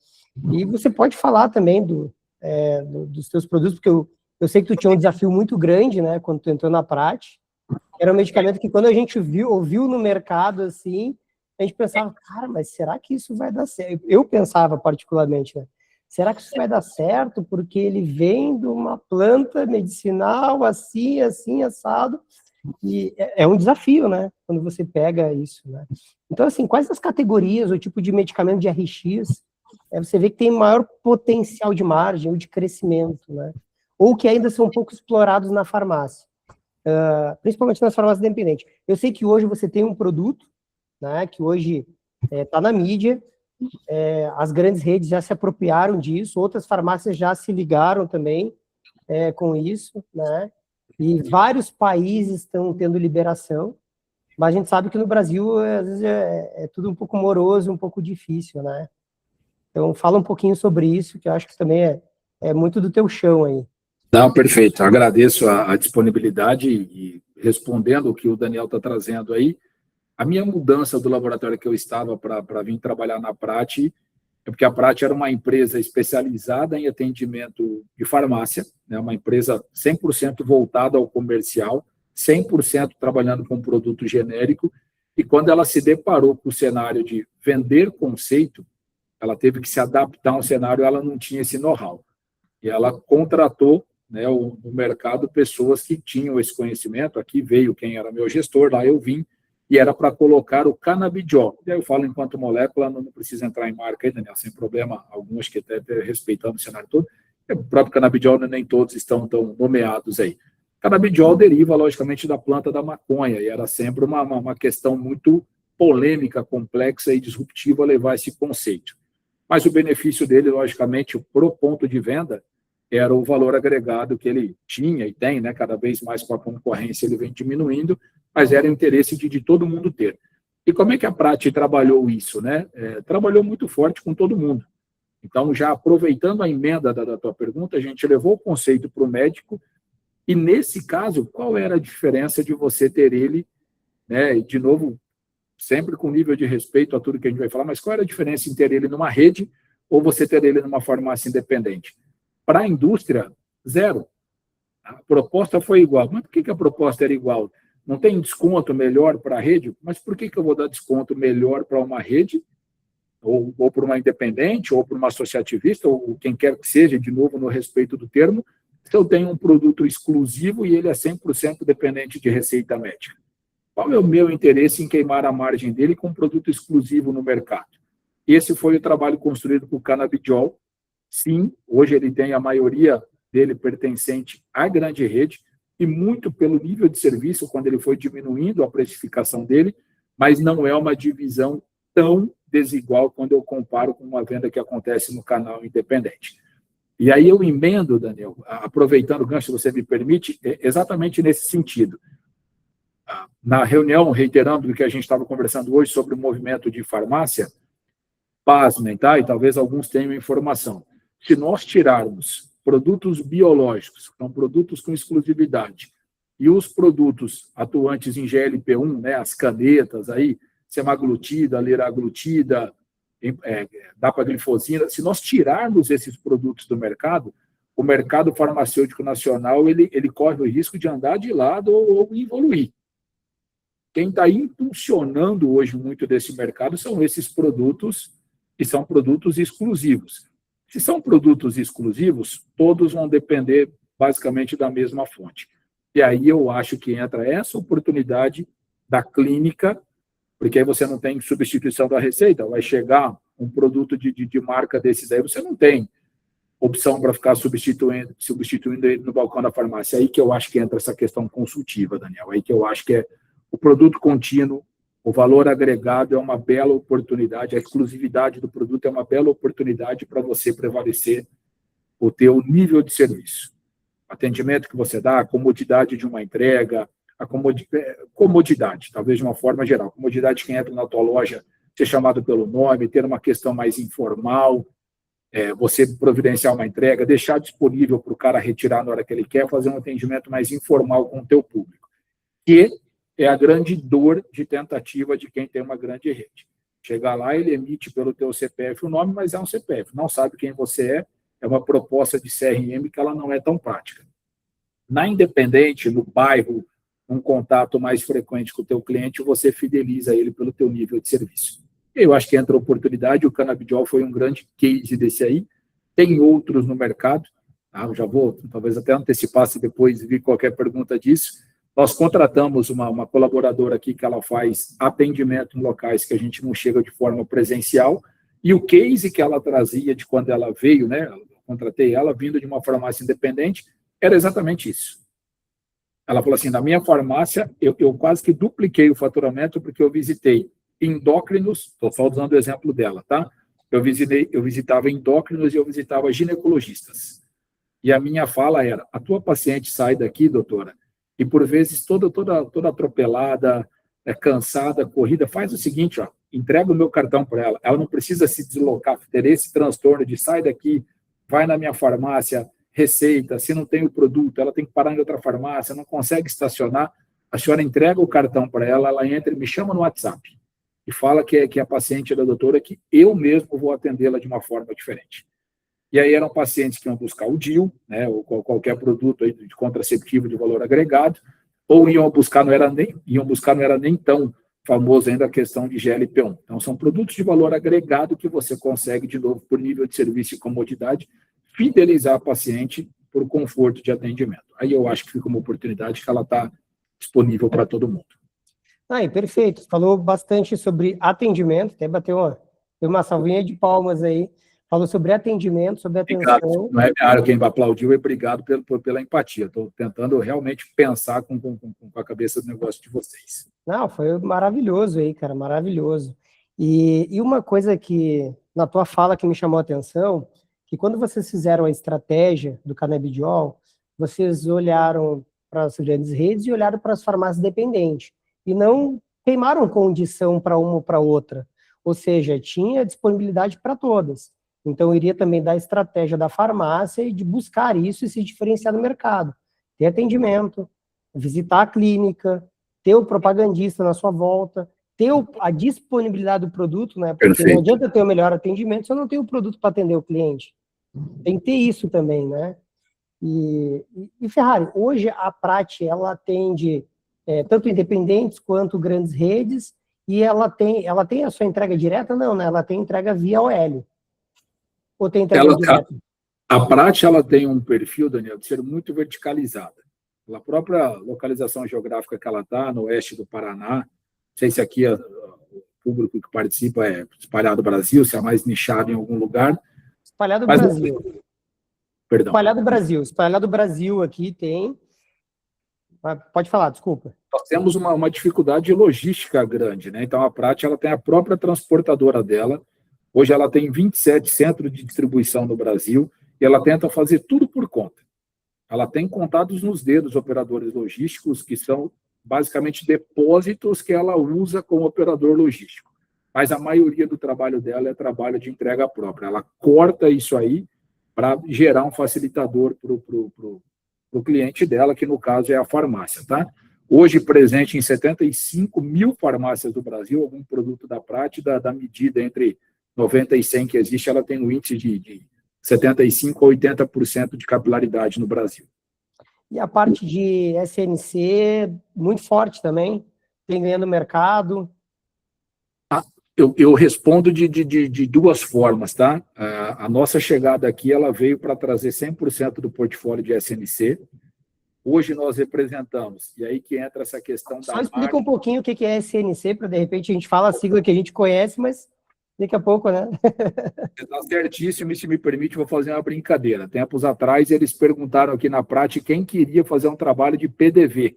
E você pode falar também dos teus produtos, porque eu sei que tu tinha um desafio muito grande, né, quando tu entrou na Prati. Era um medicamento que quando a gente ouviu no mercado, assim, a gente pensava, cara, mas será que isso vai dar certo? Eu pensava particularmente, né? Será que isso vai dar certo? Porque ele vem de uma planta medicinal, assim, assado, e é um desafio, né? Quando você pega isso, né? Então, assim, quais as categorias, o tipo de medicamento de RX, você vê que tem maior potencial de margem ou de crescimento, né? Ou que ainda são pouco explorados na farmácia, principalmente nas farmácias independentes. Eu sei que hoje você tem um produto, né, que hoje está na mídia, as grandes redes já se apropriaram disso, outras farmácias já se ligaram também com isso, né? E vários países estão tendo liberação, mas a gente sabe que no Brasil, às vezes, é tudo um pouco moroso, um pouco difícil, né? Então, fala um pouquinho sobre isso, que eu acho que também é muito do teu chão aí. Não, perfeito. Agradeço a disponibilidade e respondendo o que o Daniel está trazendo aí, a minha mudança do laboratório que eu estava para vir trabalhar na Prati é porque a Prati era uma empresa especializada em atendimento de farmácia, né, uma empresa 100% voltada ao comercial, 100% trabalhando com produto genérico, e quando ela se deparou com o cenário de vender conceito, ela teve que se adaptar a um cenário, ela não tinha esse know-how. E ela contratou, né, no mercado pessoas que tinham esse conhecimento. Aqui veio quem era meu gestor, lá eu vim, e era para colocar o canabidiol. E aí eu falo enquanto molécula, não precisa entrar em marca aí, Daniel, sem problema algum, acho que até respeitando o cenário todo. O próprio canabidiol, nem todos estão tão nomeados aí. Canabidiol deriva, logicamente, da planta da maconha, e era sempre uma questão muito polêmica, complexa e disruptiva levar esse conceito. Mas o benefício dele, logicamente, pro ponto de venda, era o valor agregado que ele tinha e tem, né? Cada vez mais com a concorrência ele vem diminuindo, mas era o interesse de todo mundo ter. E como é que a Prati trabalhou isso, né? Trabalhou muito forte com todo mundo. Então, já aproveitando a emenda da tua pergunta, a gente levou o conceito para o médico E, nesse caso, qual era a diferença de você ter ele, né, de novo, sempre com nível de respeito a tudo que a gente vai falar, mas qual era a diferença em ter ele numa rede ou você ter ele numa farmácia independente? Para a indústria, zero. A proposta foi igual. Mas por que a proposta era igual? Não tem desconto melhor para a rede? Mas por que eu vou dar desconto melhor para uma rede, ou para uma independente, ou para uma associativista, ou quem quer que seja, de novo, no respeito do termo, se eu tenho um produto exclusivo e ele é 100% dependente de receita médica? Qual é o meu interesse em queimar a margem dele com um produto exclusivo no mercado? Esse foi o trabalho construído por Canabidiol. Sim, hoje ele tem a maioria dele pertencente à grande rede, e muito pelo nível de serviço, quando ele foi diminuindo a precificação dele, mas não é uma divisão tão desigual quando eu comparo com uma venda que acontece no canal independente. E aí eu emendo, Daniel, aproveitando o gancho, se você me permite, exatamente nesse sentido. Na reunião, reiterando o que a gente estava conversando hoje sobre o movimento de farmácia, pasmem, tá? E talvez alguns tenham informação. Se nós tirarmos produtos biológicos, que são produtos com exclusividade, e os produtos atuantes em GLP-1, né, as canetas aí, semaglutida, liraglutida, dapaglifosina, se nós tirarmos esses produtos do mercado, o mercado farmacêutico nacional ele corre o risco de andar de lado ou evoluir. Quem está impulsionando hoje muito desse mercado são esses produtos que são produtos exclusivos. Se são produtos exclusivos, todos vão depender basicamente da mesma fonte. E aí eu acho que entra essa oportunidade da clínica, porque aí você não tem substituição da receita, vai chegar um produto de marca desses aí, você não tem opção para ficar substituindo ele no balcão da farmácia. Aí que eu acho que entra essa questão consultiva, Daniel. Aí que eu acho que é o produto contínuo, o valor agregado é uma bela oportunidade, a exclusividade do produto é uma bela oportunidade para você prevalecer o teu nível de serviço. O atendimento que você dá, a comodidade de uma entrega, a comodidade, talvez de uma forma geral, comodidade de quem entra na tua loja, ser chamado pelo nome, ter uma questão mais informal, você providenciar uma entrega, deixar disponível para o cara retirar na hora que ele quer, fazer um atendimento mais informal com o teu público. Que é a grande dor de tentativa de quem tem uma grande rede. Chegar lá, ele emite pelo teu CPF o nome, mas é um CPF. Não sabe quem você é uma proposta de CRM que ela não é tão prática. Na independente, no bairro, um contato mais frequente com o teu cliente, você fideliza ele pelo teu nível de serviço. Eu acho que entra a oportunidade, o Canabidiol foi um grande case desse aí, tem outros no mercado, tá? Eu já vou, talvez até antecipar se depois vir qualquer pergunta disso. Nós contratamos uma colaboradora aqui que ela faz atendimento em locais que a gente não chega de forma presencial, e o case que ela trazia de quando ela veio, né, eu contratei ela vindo de uma farmácia independente, era exatamente isso. Ela falou assim, na minha farmácia, eu quase que dupliquei o faturamento porque eu visitei endócrinos, estou só usando o exemplo dela, tá? Eu visitava endócrinos e eu visitava ginecologistas. E a minha fala era, a tua paciente sai daqui, doutora, e por vezes toda atropelada, cansada, corrida, faz o seguinte, ó, entrega o meu cartão para ela. Ela não precisa se deslocar, ter esse transtorno de sai daqui, vai na minha farmácia, receita, se não tem o produto, ela tem que parar em outra farmácia, não consegue estacionar, a senhora entrega o cartão para ela, ela entra e me chama no WhatsApp e fala que a paciente é da doutora, que eu mesmo vou atendê-la de uma forma diferente. E aí eram pacientes que iam buscar o DIU, né, ou qualquer produto aí de contraceptivo de valor agregado, ou iam buscar, não era nem tão famoso ainda a questão de GLP-1. Então, são produtos de valor agregado que você consegue, de novo, por nível de serviço e comodidade, fidelizar a paciente por conforto de atendimento. Aí eu acho que fica uma oportunidade que ela está disponível para todo mundo. Perfeito. Falou bastante sobre atendimento, até bateu uma salvinha de palmas aí. Falou sobre atendimento, sobre atenção. Obrigado. Não é minha área quem aplaudiu, é obrigado pela empatia. Estou tentando realmente pensar com a cabeça do negócio de vocês. Não, foi maravilhoso aí, cara, maravilhoso. E uma coisa que, na tua fala, que me chamou a atenção, que quando vocês fizeram a estratégia do Canabidiol, vocês olharam para as grandes redes e olharam para as farmácias dependentes, e não queimaram condição para uma ou para outra. Ou seja, tinha disponibilidade para todas. Então, iria também dar a estratégia da farmácia e de buscar isso e se diferenciar no mercado. ter atendimento, visitar a clínica, ter o propagandista na sua volta, ter a disponibilidade do produto, né? Porque Perfeito. não adianta ter o melhor atendimento se eu não tenho o produto para atender o cliente. Tem que ter isso também, né? E Ferrari, hoje a Prati, ela atende tanto independentes quanto grandes redes, e ela tem a sua entrega direta? Não, né? Ela tem entrega via OL. Ou tem entrega direta? A Prati, ela tem um perfil, Daniel, de ser muito verticalizada. Pela própria localização geográfica que ela está, no oeste do Paraná, não sei se aqui o público que participa é espalhado no Brasil, se é mais nichado em algum lugar. Espalhado no Brasil. Perdão. Espalhado Brasil aqui tem. Pode falar, desculpa. Nós temos uma dificuldade logística grande, né? Então, a Prati, ela tem a própria transportadora dela. Hoje, ela tem 27 centros de distribuição no Brasil e ela tenta fazer tudo por conta. Ela tem contados nos dedos operadores logísticos, que são basicamente depósitos que ela usa como operador logístico. Mas a maioria do trabalho dela é trabalho de entrega própria. Ela corta isso aí para gerar um facilitador para o cliente dela, que no caso é a farmácia, tá? Hoje presente em 75 mil farmácias do Brasil, algum produto da Prati, da medida entre 90 e 100 que existe, ela tem um índice de 75% a 80% de capilaridade no Brasil. E a parte de SNC, muito forte também, tem ganhando mercado. Eu respondo de duas formas, tá? A nossa chegada aqui, ela veio para trazer 100% do portfólio de SNC. Hoje nós representamos, e aí que entra essa questão da Só explica um pouquinho o que é SNC, para de repente a gente fala a sigla que a gente conhece, mas daqui a pouco, né? Está certíssimo, e se me permite, vou fazer uma brincadeira. Tempos atrás, eles perguntaram aqui na Prati quem queria fazer um trabalho de PDV.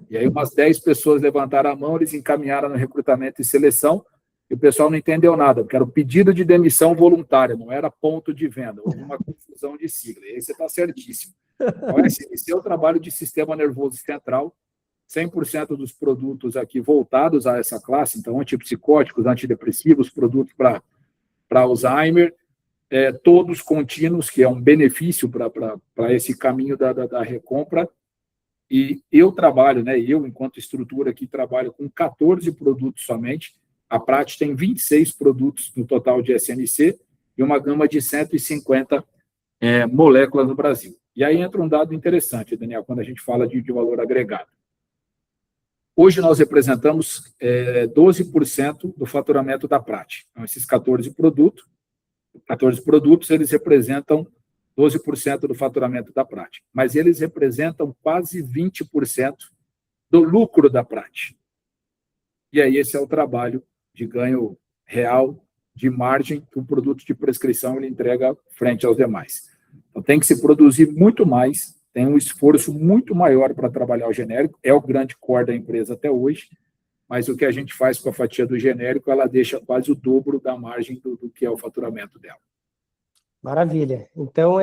E aí umas 10 pessoas levantaram a mão, eles encaminharam no recrutamento e seleção, e o pessoal não entendeu nada, porque era o pedido de demissão voluntária, não era ponto de venda, houve uma confusão de sigla. E aí você está certíssimo. O SNC é o trabalho de sistema nervoso central, 100% dos produtos aqui voltados a essa classe, então antipsicóticos, antidepressivos, produtos para Alzheimer, todos contínuos, que é um benefício para esse caminho da recompra. E eu trabalho, né, eu, enquanto estrutura aqui, trabalho com 14 produtos somente. A Prati tem 26 produtos no total de SNC e uma gama de 150 moléculas no Brasil. E aí entra um dado interessante, Daniel, quando a gente fala de valor agregado. Hoje nós representamos 12% do faturamento da Prati. Então, esses 14 produtos, eles representam 12% do faturamento da Prati. Mas eles representam quase 20% do lucro da Prati. E aí esse é o trabalho de ganho real, de margem, que o produto de prescrição ele entrega frente aos demais. Então, tem que se produzir muito mais, tem um esforço muito maior para trabalhar o genérico, é o grande core da empresa até hoje, mas o que a gente faz com a fatia do genérico, ela deixa quase o dobro da margem do que é o faturamento dela. Maravilha. Então,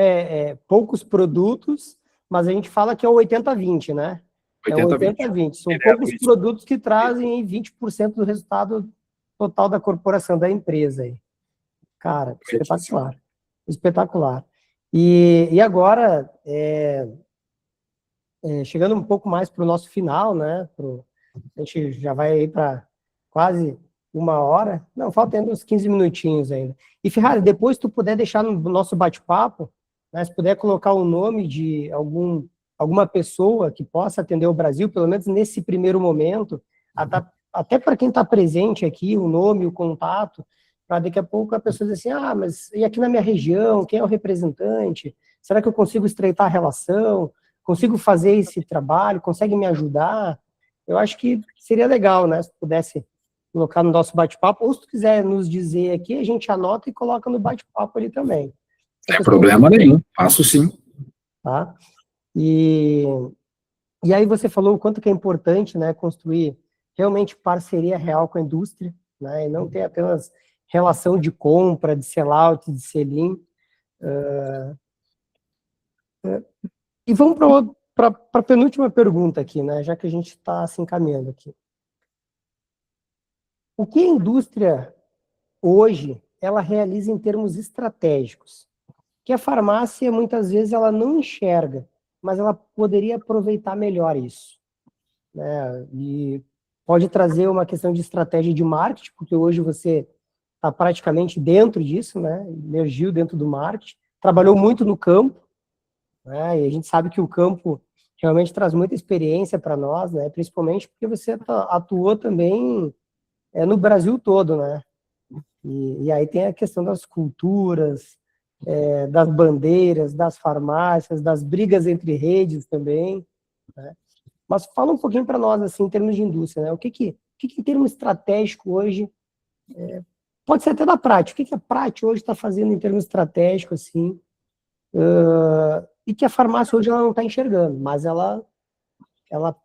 poucos produtos, mas a gente fala que é o 80-20, né? 80-20. São poucos produtos que trazem 20% do resultado total da corporação, da empresa. Aí. Cara, espetacular. Espetacular. E agora, chegando um pouco mais para o nosso final, né? A gente já vai aí para quase 1 hora. Não, falta ainda uns 15 minutinhos ainda. E, Ferrari, depois tu puder deixar no nosso bate-papo, né, se puder colocar o nome de alguma pessoa que possa atender o Brasil, pelo menos nesse primeiro momento, até para quem está presente aqui, o nome, o contato, para daqui a pouco a pessoa dizer assim, mas e aqui na minha região, quem é o representante? Será que eu consigo estreitar a relação? Consigo fazer esse trabalho? Consegue me ajudar? Eu acho que seria legal, né, se pudesse colocar no nosso bate-papo, ou se tu quiser nos dizer aqui, a gente anota e coloca no bate-papo ali também. Não tem problema nenhum, faço sim. Tá? E aí você falou o quanto que é importante, né, construir realmente parceria real com a indústria, né, e não ter apenas relação de compra, de sell-out, de sell-in. E vamos para a penúltima pergunta aqui, né, já que a gente está se encaminhando aqui. O que a indústria, hoje, ela realiza em termos estratégicos? Que a farmácia, muitas vezes, ela não enxerga, mas ela poderia aproveitar melhor isso, né? E pode trazer uma questão de estratégia de marketing, porque hoje você está praticamente dentro disso, né? Emergiu dentro do marketing, trabalhou muito no campo, né? E a gente sabe que o campo realmente traz muita experiência para nós, né? Principalmente porque você atuou também no Brasil todo, né? E aí tem a questão das culturas, das bandeiras, das farmácias, das brigas entre redes também, né? Mas fala um pouquinho para nós, assim, em termos de indústria, né? O que em termos estratégico hoje, pode ser até da prática, o que a Prati hoje está fazendo em termos estratégicos, assim, e que a farmácia hoje ela não está enxergando, mas ela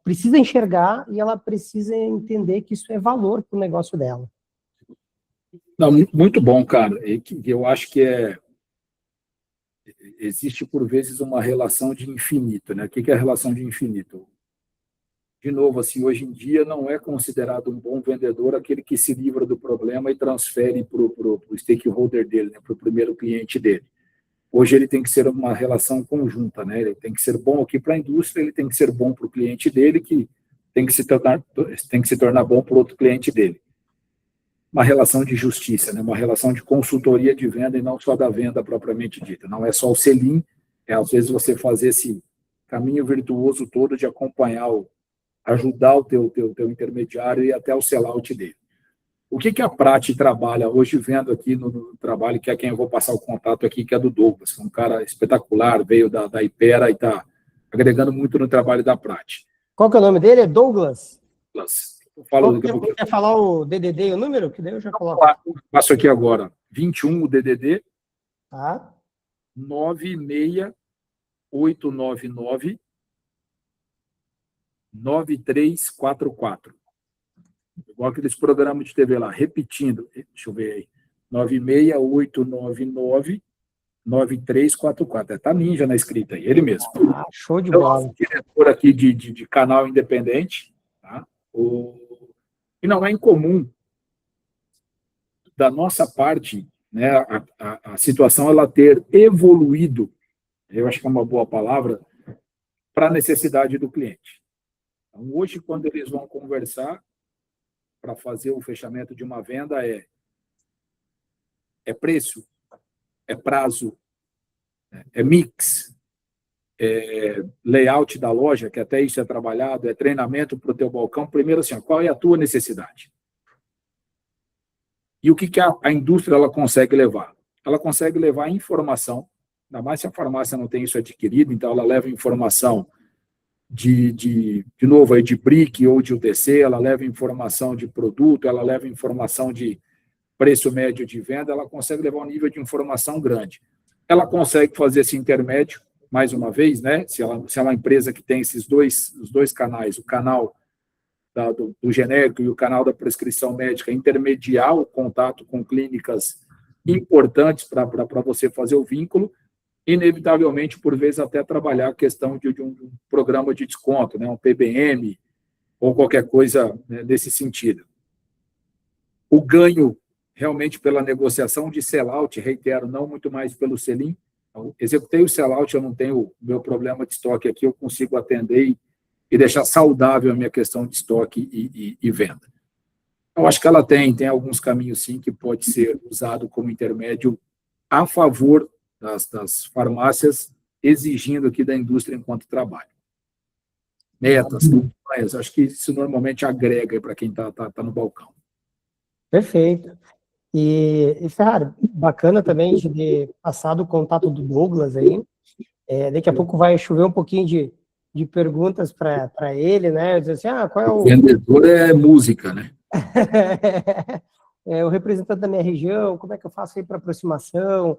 precisa enxergar e ela precisa entender que isso é valor para o negócio dela. Não, muito bom, cara. Eu acho que existe, por vezes, uma relação de infinito, né? O que é a relação de infinito? De novo, assim, hoje em dia não é considerado um bom vendedor aquele que se livra do problema e transfere para o stakeholder dele, né? Para o primeiro cliente dele. Hoje ele tem que ser uma relação conjunta, né? Ele tem que ser bom aqui para a indústria, ele tem que ser bom para o cliente dele, que tem que se tornar bom para o outro cliente dele. Uma relação de justiça, né? Uma relação de consultoria de venda e não só da venda propriamente dita. Não é só o selim, às vezes você fazer esse caminho virtuoso todo de acompanhar, ajudar o teu intermediário e até o sellout dele. O que a Prati trabalha hoje, vendo aqui no trabalho, que é quem eu vou passar o contato aqui, que é do Douglas, um cara espetacular, veio da Ipera e está agregando muito no trabalho da Prati. Qual que é o nome dele? É Douglas? Douglas. Eu falo Quer falar o DDD e o número? Que daí eu já coloco. Passo aqui agora. 21, o DDD. Tá. 96899 9344. Igual aqueles programas de TV lá, repetindo. Deixa eu ver aí. 96899 9344. Está ninja na escrita aí, ele mesmo. Show de bola. Então, diretor aqui de canal independente. Tá? E não é incomum da nossa parte, né, a situação ela ter evoluído, eu acho que é uma boa palavra, para a necessidade do cliente. Então, hoje, quando eles vão conversar para fazer o fechamento de uma venda, é preço, é prazo, é mix, é layout da loja, que até isso é trabalhado, é treinamento para o teu balcão. Primeiro, assim, qual é a tua necessidade? E o que a indústria ela consegue levar? Ela consegue levar informação, ainda mais se a farmácia não tem isso adquirido, então ela leva informação de novo, aí de brick ou de UTC, ela leva informação de produto, ela leva informação de preço médio de venda, ela consegue levar um nível de informação grande. Ela consegue fazer esse intermédio, mais uma vez, né? Se ela é uma empresa que tem os dois canais, o canal do genérico e o canal da prescrição médica, intermediar o contato com clínicas importantes para você fazer o vínculo, inevitavelmente, por vezes, até trabalhar a questão de um programa de desconto, né, um PBM, ou qualquer coisa, né, nesse sentido. O ganho, realmente, pela negociação de sellout, reitero, não muito mais pelo selim. Então, executei o sellout, eu não tenho meu problema de estoque aqui, eu consigo atender e deixar saudável a minha questão de estoque e venda. Eu acho que ela tem alguns caminhos, sim, que pode ser usado como intermédio a favor das farmácias, exigindo aqui da indústria enquanto trabalho. Metas, campanhas, acho que isso normalmente agrega para quem está no balcão. Perfeito. E Ferrari, bacana também de ter passado o contato do Douglas aí. Daqui a pouco vai chover um pouquinho de perguntas para ele, né? Dizer assim, qual é o vendedor é música, né? O representante da minha região, como é que eu faço aí para aproximação?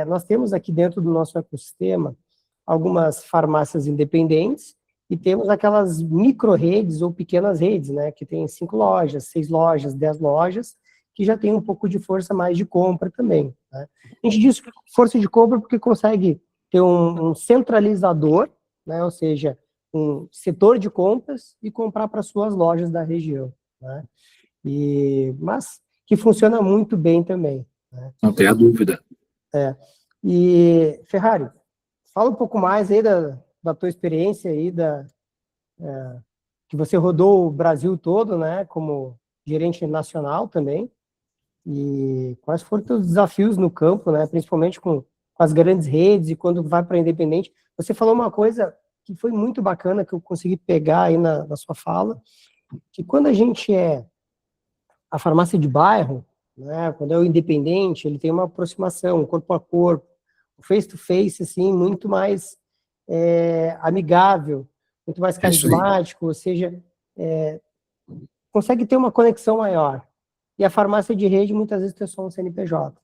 Nós temos aqui dentro do nosso ecossistema algumas farmácias independentes e temos aquelas micro-redes ou pequenas redes, né? Que tem 5 lojas, 6 lojas, 10 lojas, que já tem um pouco de força mais de compra também, né? A gente diz força de compra porque consegue ter um centralizador, né? Ou seja, um setor de compras e comprar para suas lojas da região, né? Mas que funciona muito bem também, né? Não tenha dúvida. E, Ferrari, fala um pouco mais aí da tua experiência aí, que você rodou o Brasil todo, né, como gerente nacional também, e quais foram os teus desafios no campo, né, principalmente com as grandes redes e quando vai para independente. Você falou uma coisa que foi muito bacana, que eu consegui pegar aí na sua fala, que quando a gente é a farmácia de bairro, né, quando é o independente, ele tem uma aproximação, corpo a corpo, face-to-face, assim, muito mais amigável, muito mais carismático, ou seja, consegue ter uma conexão maior. E a farmácia de rede, muitas vezes, tem só um CNPJ.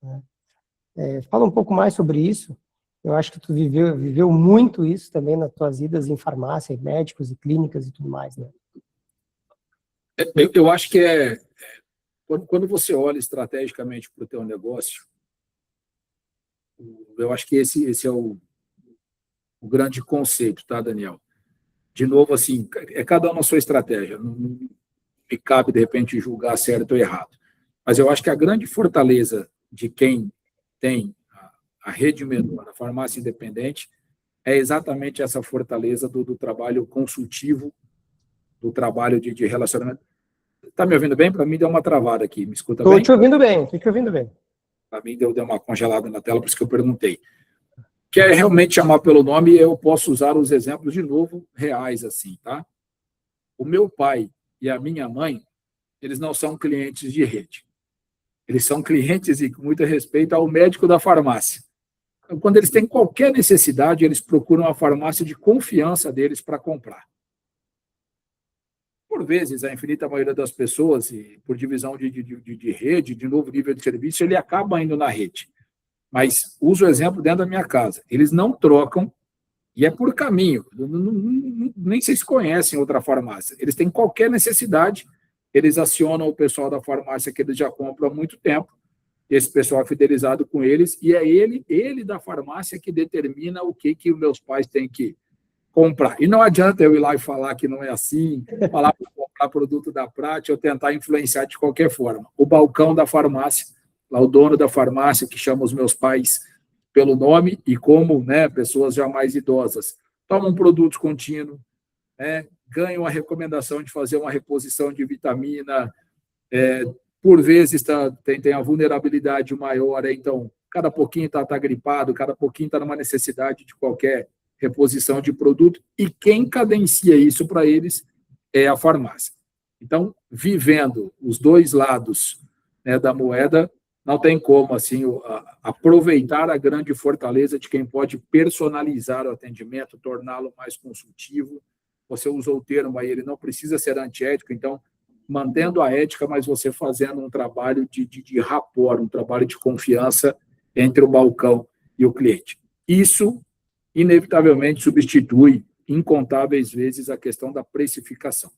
Né? Fala um pouco mais sobre isso. Eu acho que tu viveu muito isso também nas tuas idas em farmácia, médicos e clínicas e tudo mais, né? Eu acho que quando você olha estrategicamente para o teu negócio, eu acho que esse é o grande conceito, tá, Daniel? De novo, assim, cada um na sua estratégia. Não me cabe, de repente, julgar certo ou errado. Mas eu acho que a grande fortaleza de quem tem a rede menor, a farmácia independente, é exatamente essa fortaleza do trabalho consultivo, do trabalho de relacionamento. Está me ouvindo bem? Para mim deu uma travada aqui. Me escuta bem? Estou te ouvindo bem, estou te ouvindo bem. Para mim deu uma congelada na tela, por isso que eu perguntei. Que é realmente chamar pelo nome, eu posso usar os exemplos de novo, reais, assim, tá? O meu pai e a minha mãe, eles não são clientes de rede. Eles são clientes, e com muito respeito, ao médico da farmácia. Então, quando eles têm qualquer necessidade, eles procuram a farmácia de confiança deles para comprar. Por vezes, a infinita maioria das pessoas, e por divisão de rede, de novo nível de serviço, ele acaba indo na rede. Mas uso o exemplo dentro da minha casa. Eles não trocam, e é por caminho. Nem sei se conhecem outra farmácia. Eles têm qualquer necessidade, eles acionam o pessoal da farmácia que eles já compram há muito tempo, esse pessoal é fidelizado com eles, e é ele da farmácia que determina o que os meus pais têm que comprar. E não adianta eu ir lá e falar que não é assim, falar para comprar produto da Prate ou tentar influenciar de qualquer forma. O balcão da farmácia, lá o dono da farmácia, que chama os meus pais pelo nome, e como, né, pessoas já mais idosas, tomam produtos contínuos, né, ganham a recomendação de fazer uma reposição de vitamina, por vezes tem a vulnerabilidade maior, então cada pouquinho está gripado, cada pouquinho está numa necessidade de qualquer reposição de produto, e quem cadencia isso para eles é a farmácia. Então, vivendo os dois lados, né, da moeda, não tem como assim aproveitar a grande fortaleza de quem pode personalizar o atendimento, torná-lo mais consultivo. Você usou o termo aí, ele não precisa ser antiético, então, mantendo a ética, mas você fazendo um trabalho de rapport, um trabalho de confiança entre o balcão e o cliente. Isso inevitavelmente substitui incontáveis vezes a questão da precificação.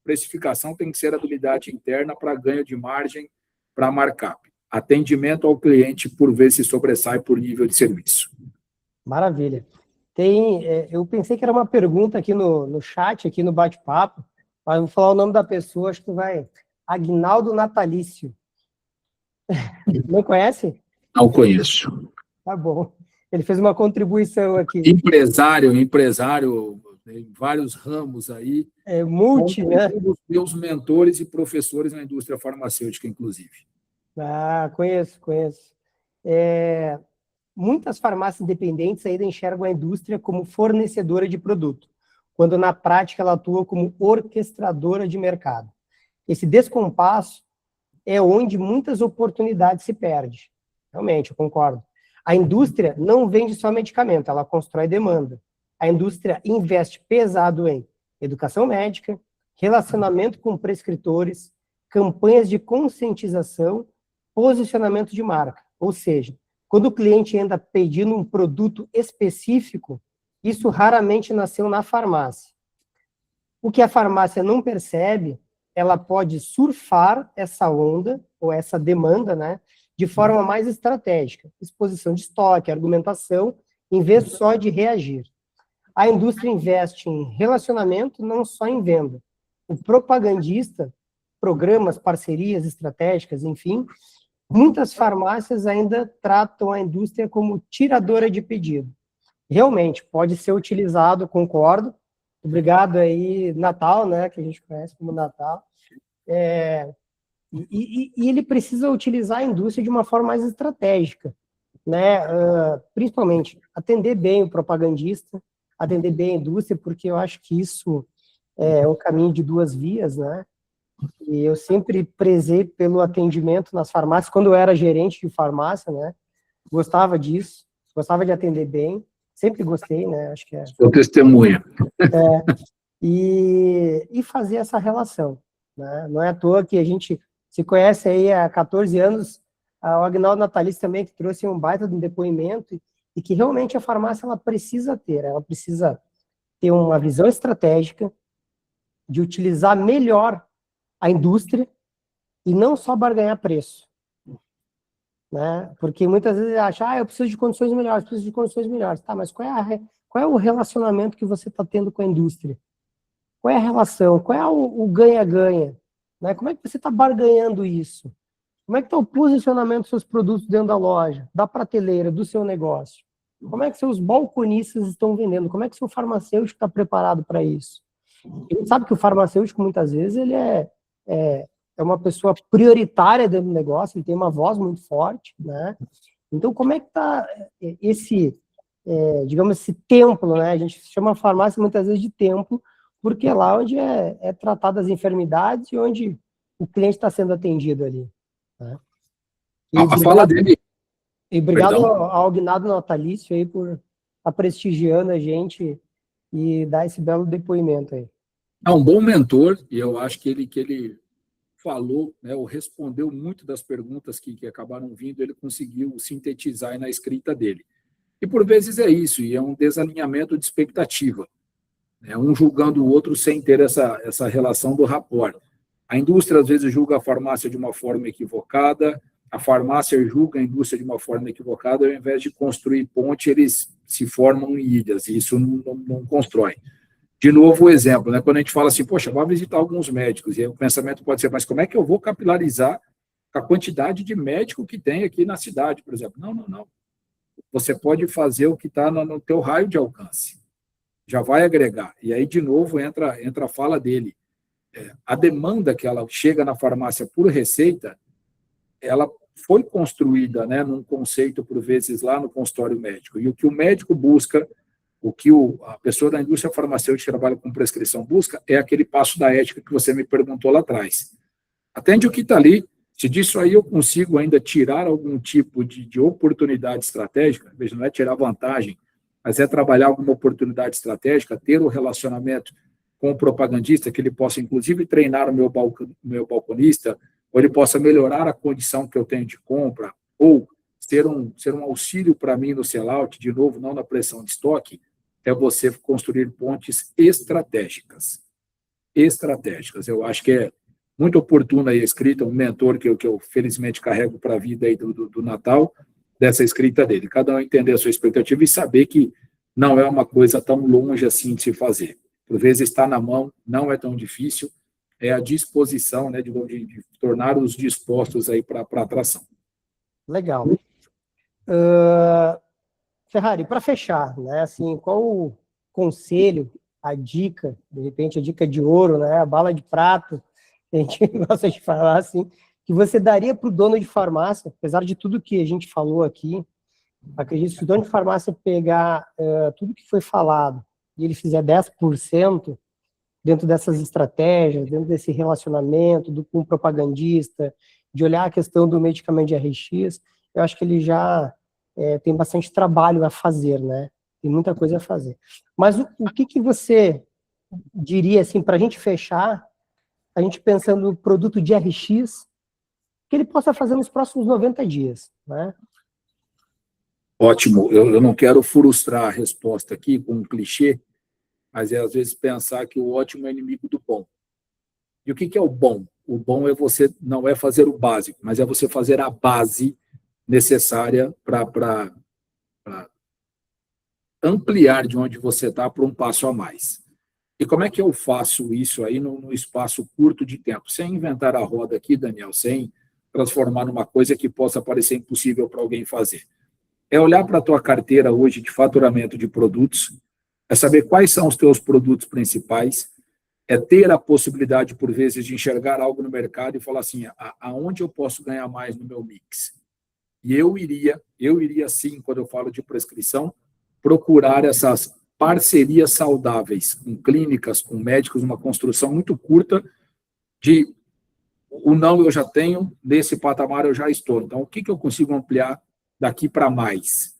Precificação tem que ser habilidade interna para ganho de margem, para markup. Atendimento ao cliente, por vezes, se sobressai por nível de serviço. Maravilha. Eu pensei que era uma pergunta aqui no chat, aqui no bate-papo, mas vou falar o nome da pessoa, acho que vai... Aguinaldo Natalício. Não conhece? Não conheço. Tá bom. Ele fez uma contribuição aqui. Empresário em vários ramos aí. Né? Um dos meus mentores e professores na indústria farmacêutica, inclusive. Conheço. Muitas farmácias independentes ainda enxergam a indústria como fornecedora de produto, quando na prática ela atua como orquestradora de mercado. Esse descompasso é onde muitas oportunidades se perdem. Realmente, eu concordo. A indústria não vende só medicamento, ela constrói demanda. A indústria investe pesado em educação médica, relacionamento com prescritores, campanhas de conscientização, posicionamento de marca. Ou seja, quando o cliente anda pedindo um produto específico, isso raramente nasceu na farmácia. O que a farmácia não percebe, ela pode surfar essa onda, ou essa demanda, né, de forma mais estratégica. Exposição de estoque, argumentação, em vez só de reagir. A indústria investe em relacionamento, não só em venda. O propagandista, programas, parcerias estratégicas, enfim, muitas farmácias ainda tratam a indústria como tiradora de pedido. realmente pode ser utilizado, concordo. Obrigado aí, Natal, né, que a gente conhece como Natal. E ele precisa utilizar a indústria de uma forma mais estratégica, né? Principalmente atender bem o propagandista, atender bem a indústria, porque eu acho que isso é um caminho de duas vias, né? E eu sempre prezei pelo atendimento nas farmácias, quando eu era gerente de farmácia, né? Gostava disso, gostava de atender bem, sempre gostei, né? Acho que Sou testemunha. E fazer essa relação, né? Não é à toa que a gente se conhece aí há 14 anos, o Agnaldo Natalice também, que trouxe um baita de um depoimento, e que realmente a farmácia ela precisa ter uma visão estratégica de utilizar melhor a indústria e não só barganhar preço, né? Porque muitas vezes acha, eu preciso de condições melhores, preciso de condições melhores. Tá, mas qual é o relacionamento que você está tendo com a indústria? Qual é a relação? Qual é o ganha-ganha? Né? Como é que você está barganhando isso? Como é que está o posicionamento dos seus produtos dentro da loja, da prateleira, do seu negócio? Como é que seus balconistas estão vendendo? Como é que seu farmacêutico está preparado para isso? A gente sabe que o farmacêutico, muitas vezes, ele é uma pessoa prioritária dentro do negócio, ele tem uma voz muito forte, né? Então, como é que está esse, digamos, esse templo, né? A gente chama a farmácia muitas vezes de templo, porque é lá onde é tratadas as enfermidades e onde o cliente está sendo atendido ali. Né? A fala dele... E obrigado ao Agnaldo Natalício aí por estar prestigiando a gente e dar esse belo depoimento aí. É um bom mentor, e eu acho que ele falou, né, ou respondeu muito das perguntas que acabaram vindo, ele conseguiu sintetizar aí na escrita dele. E por vezes é isso, e é um desalinhamento de expectativa, né, um julgando o outro sem ter essa relação do rapport. A indústria, às vezes, julga a farmácia de uma forma equivocada, a farmácia julga a indústria de uma forma equivocada, ao invés de construir ponte, eles se formam em ilhas, e isso não constrói. De novo, o exemplo, né? Quando a gente fala assim, poxa, vai visitar alguns médicos, e aí o pensamento pode ser, mas como é que eu vou capilarizar a quantidade de médico que tem aqui na cidade, por exemplo? Não. Você pode fazer o que está no teu raio de alcance. Já vai agregar. E aí, de novo, entra a fala dele. A demanda que ela chega na farmácia por receita, ela foi construída, né, num conceito, por vezes, lá no consultório médico. E o que o médico busca, o que a pessoa da indústria farmacêutica que trabalha com prescrição busca, é aquele passo da ética que você me perguntou lá atrás. Atende o que está ali. Se disso aí eu consigo ainda tirar algum tipo de oportunidade estratégica, veja, não é tirar vantagem, mas é trabalhar alguma oportunidade estratégica, ter um relacionamento com o propagandista, que ele possa, inclusive, treinar o meu balconista, ou ele possa melhorar a condição que eu tenho de compra, ou ser um auxílio para mim no sellout, de novo, não na pressão de estoque, é você construir pontes estratégicas. Estratégicas. Eu acho que é muito oportuna aí a escrita, um mentor que eu felizmente carrego para a vida aí do Natal, dessa escrita dele. Cada um entender a sua expectativa e saber que não é uma coisa tão longe assim de se fazer. Por vezes está na mão, não é tão difícil, é a disposição, né, de tornar os dispostos aí para a atração. Legal. Ferrari, para fechar, né, assim, qual o conselho, a dica, de repente a dica de ouro, né, a bala de prata, a gente gosta de falar assim, que você daria para o dono de farmácia, apesar de tudo que a gente falou aqui, acredito que se o dono de farmácia pegar tudo que foi falado e ele fizer 10% dentro dessas estratégias, dentro desse relacionamento com o propagandista, de olhar a questão do medicamento de RX, eu acho que ele já tem bastante trabalho a fazer, né? Tem muita coisa a fazer. Mas o que você diria, assim, para a gente fechar, a gente pensando no produto de RX, que ele possa fazer nos próximos 90 dias, né? Ótimo. Eu não quero frustrar a resposta aqui com um clichê, mas é, às vezes, pensar que o ótimo é inimigo do bom. E o que é o bom? O bom é você, não é fazer o básico, mas é você fazer a base necessária para ampliar de onde você está para um passo a mais. E como é que eu faço isso aí no espaço curto de tempo? Sem inventar a roda aqui, Daniel, sem transformar numa coisa que possa parecer impossível para alguém fazer. é olhar para a tua carteira hoje de faturamento de produtos, é saber quais são os teus produtos principais, é ter a possibilidade, por vezes, de enxergar algo no mercado e falar assim, aonde eu posso ganhar mais no meu mix? E eu iria sim, quando eu falo de prescrição, procurar essas parcerias saudáveis com clínicas, com médicos, uma construção muito curta de o não eu já tenho, nesse patamar eu já estou. Então, o que eu consigo ampliar daqui para mais?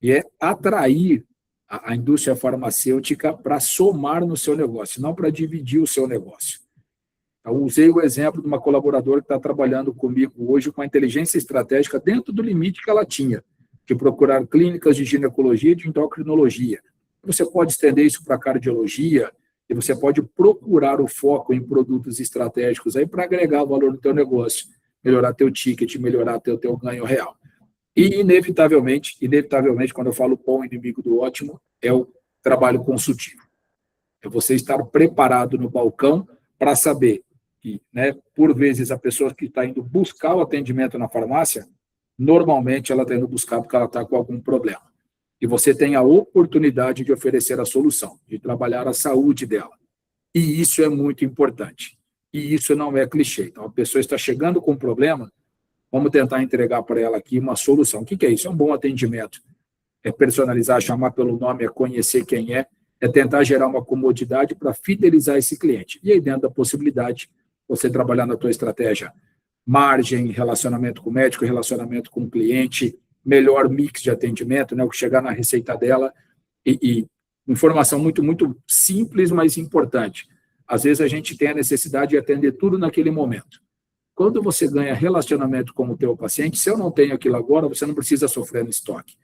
E é atrair a indústria farmacêutica para somar no seu negócio, não para dividir o seu negócio. Eu usei o exemplo de uma colaboradora que está trabalhando comigo hoje com a inteligência estratégica dentro do limite que ela tinha, de procurar clínicas de ginecologia e de endocrinologia. Você pode estender isso para cardiologia, e você pode procurar o foco em produtos estratégicos aí para agregar valor no teu negócio, melhorar teu ticket, melhorar teu ganho real. E, inevitavelmente, quando eu falo bom inimigo do ótimo, é o trabalho consultivo. É você estar preparado no balcão para saber que, né, por vezes, a pessoa que está indo buscar o atendimento na farmácia, normalmente ela está indo buscar porque ela está com algum problema. E você tem a oportunidade de oferecer a solução, de trabalhar a saúde dela. E isso é muito importante. E isso não é clichê. Então, a pessoa está chegando com um problema, vamos tentar entregar para ela aqui uma solução. O que é isso? É um bom atendimento. É personalizar, chamar pelo nome, é conhecer quem é tentar gerar uma comodidade para fidelizar esse cliente. E aí, dentro da possibilidade, você trabalhar na tua estratégia, margem, relacionamento com o médico, relacionamento com o cliente, melhor mix de atendimento, né, o que chegar na receita dela, e informação muito, muito simples, mas importante. Às vezes a gente tem a necessidade de atender tudo naquele momento. Quando você ganha relacionamento com o teu paciente, se eu não tenho aquilo agora, você não precisa sofrer no estoque.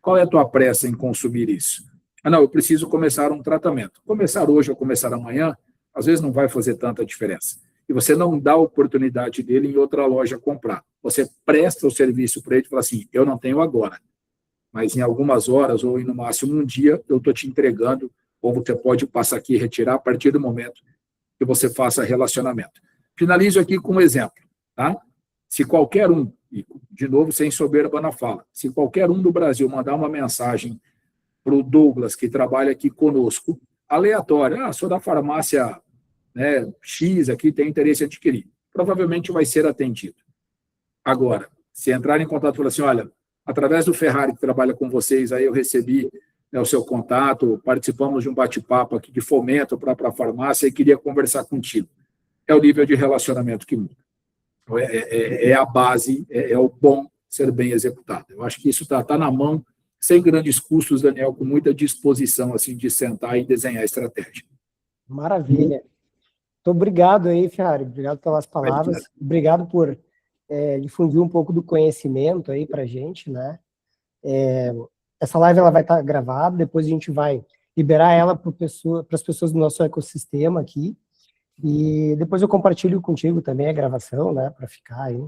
Qual é a tua pressa em consumir isso? Não, eu preciso começar um tratamento. Começar hoje ou começar amanhã, às vezes não vai fazer tanta diferença. E você não dá a oportunidade dele em outra loja comprar. Você presta o serviço para ele e fala assim, eu não tenho agora, mas em algumas horas ou no máximo um dia eu estou te entregando, ou você pode passar aqui e retirar a partir do momento que você faça relacionamento. Finalizo aqui com um exemplo. Tá? Se qualquer um, e de novo sem soberba na fala, se qualquer um do Brasil mandar uma mensagem para o Douglas, que trabalha aqui conosco, aleatória, sou da farmácia, né, X aqui, tem interesse em adquirir. Provavelmente vai ser atendido. Agora, se entrar em contato e falar assim, olha, através do Ferrari que trabalha com vocês, aí eu recebi, né, o seu contato, participamos de um bate-papo aqui de fomento para a farmácia e queria conversar contigo. É o nível de relacionamento que muda. É a base, é o bom ser bem executado. Eu acho que isso está na mão, sem grandes custos, Daniel, com muita disposição assim, de sentar e desenhar a estratégia. Maravilha. Muito obrigado aí, Ferrari. Obrigado pelas palavras. Obrigado por difundir um pouco do conhecimento aí para a gente, né? Essa live ela vai estar gravada, depois a gente vai liberar ela para as pessoas do nosso ecossistema aqui. E depois eu compartilho contigo também a gravação, né? Para ficar aí.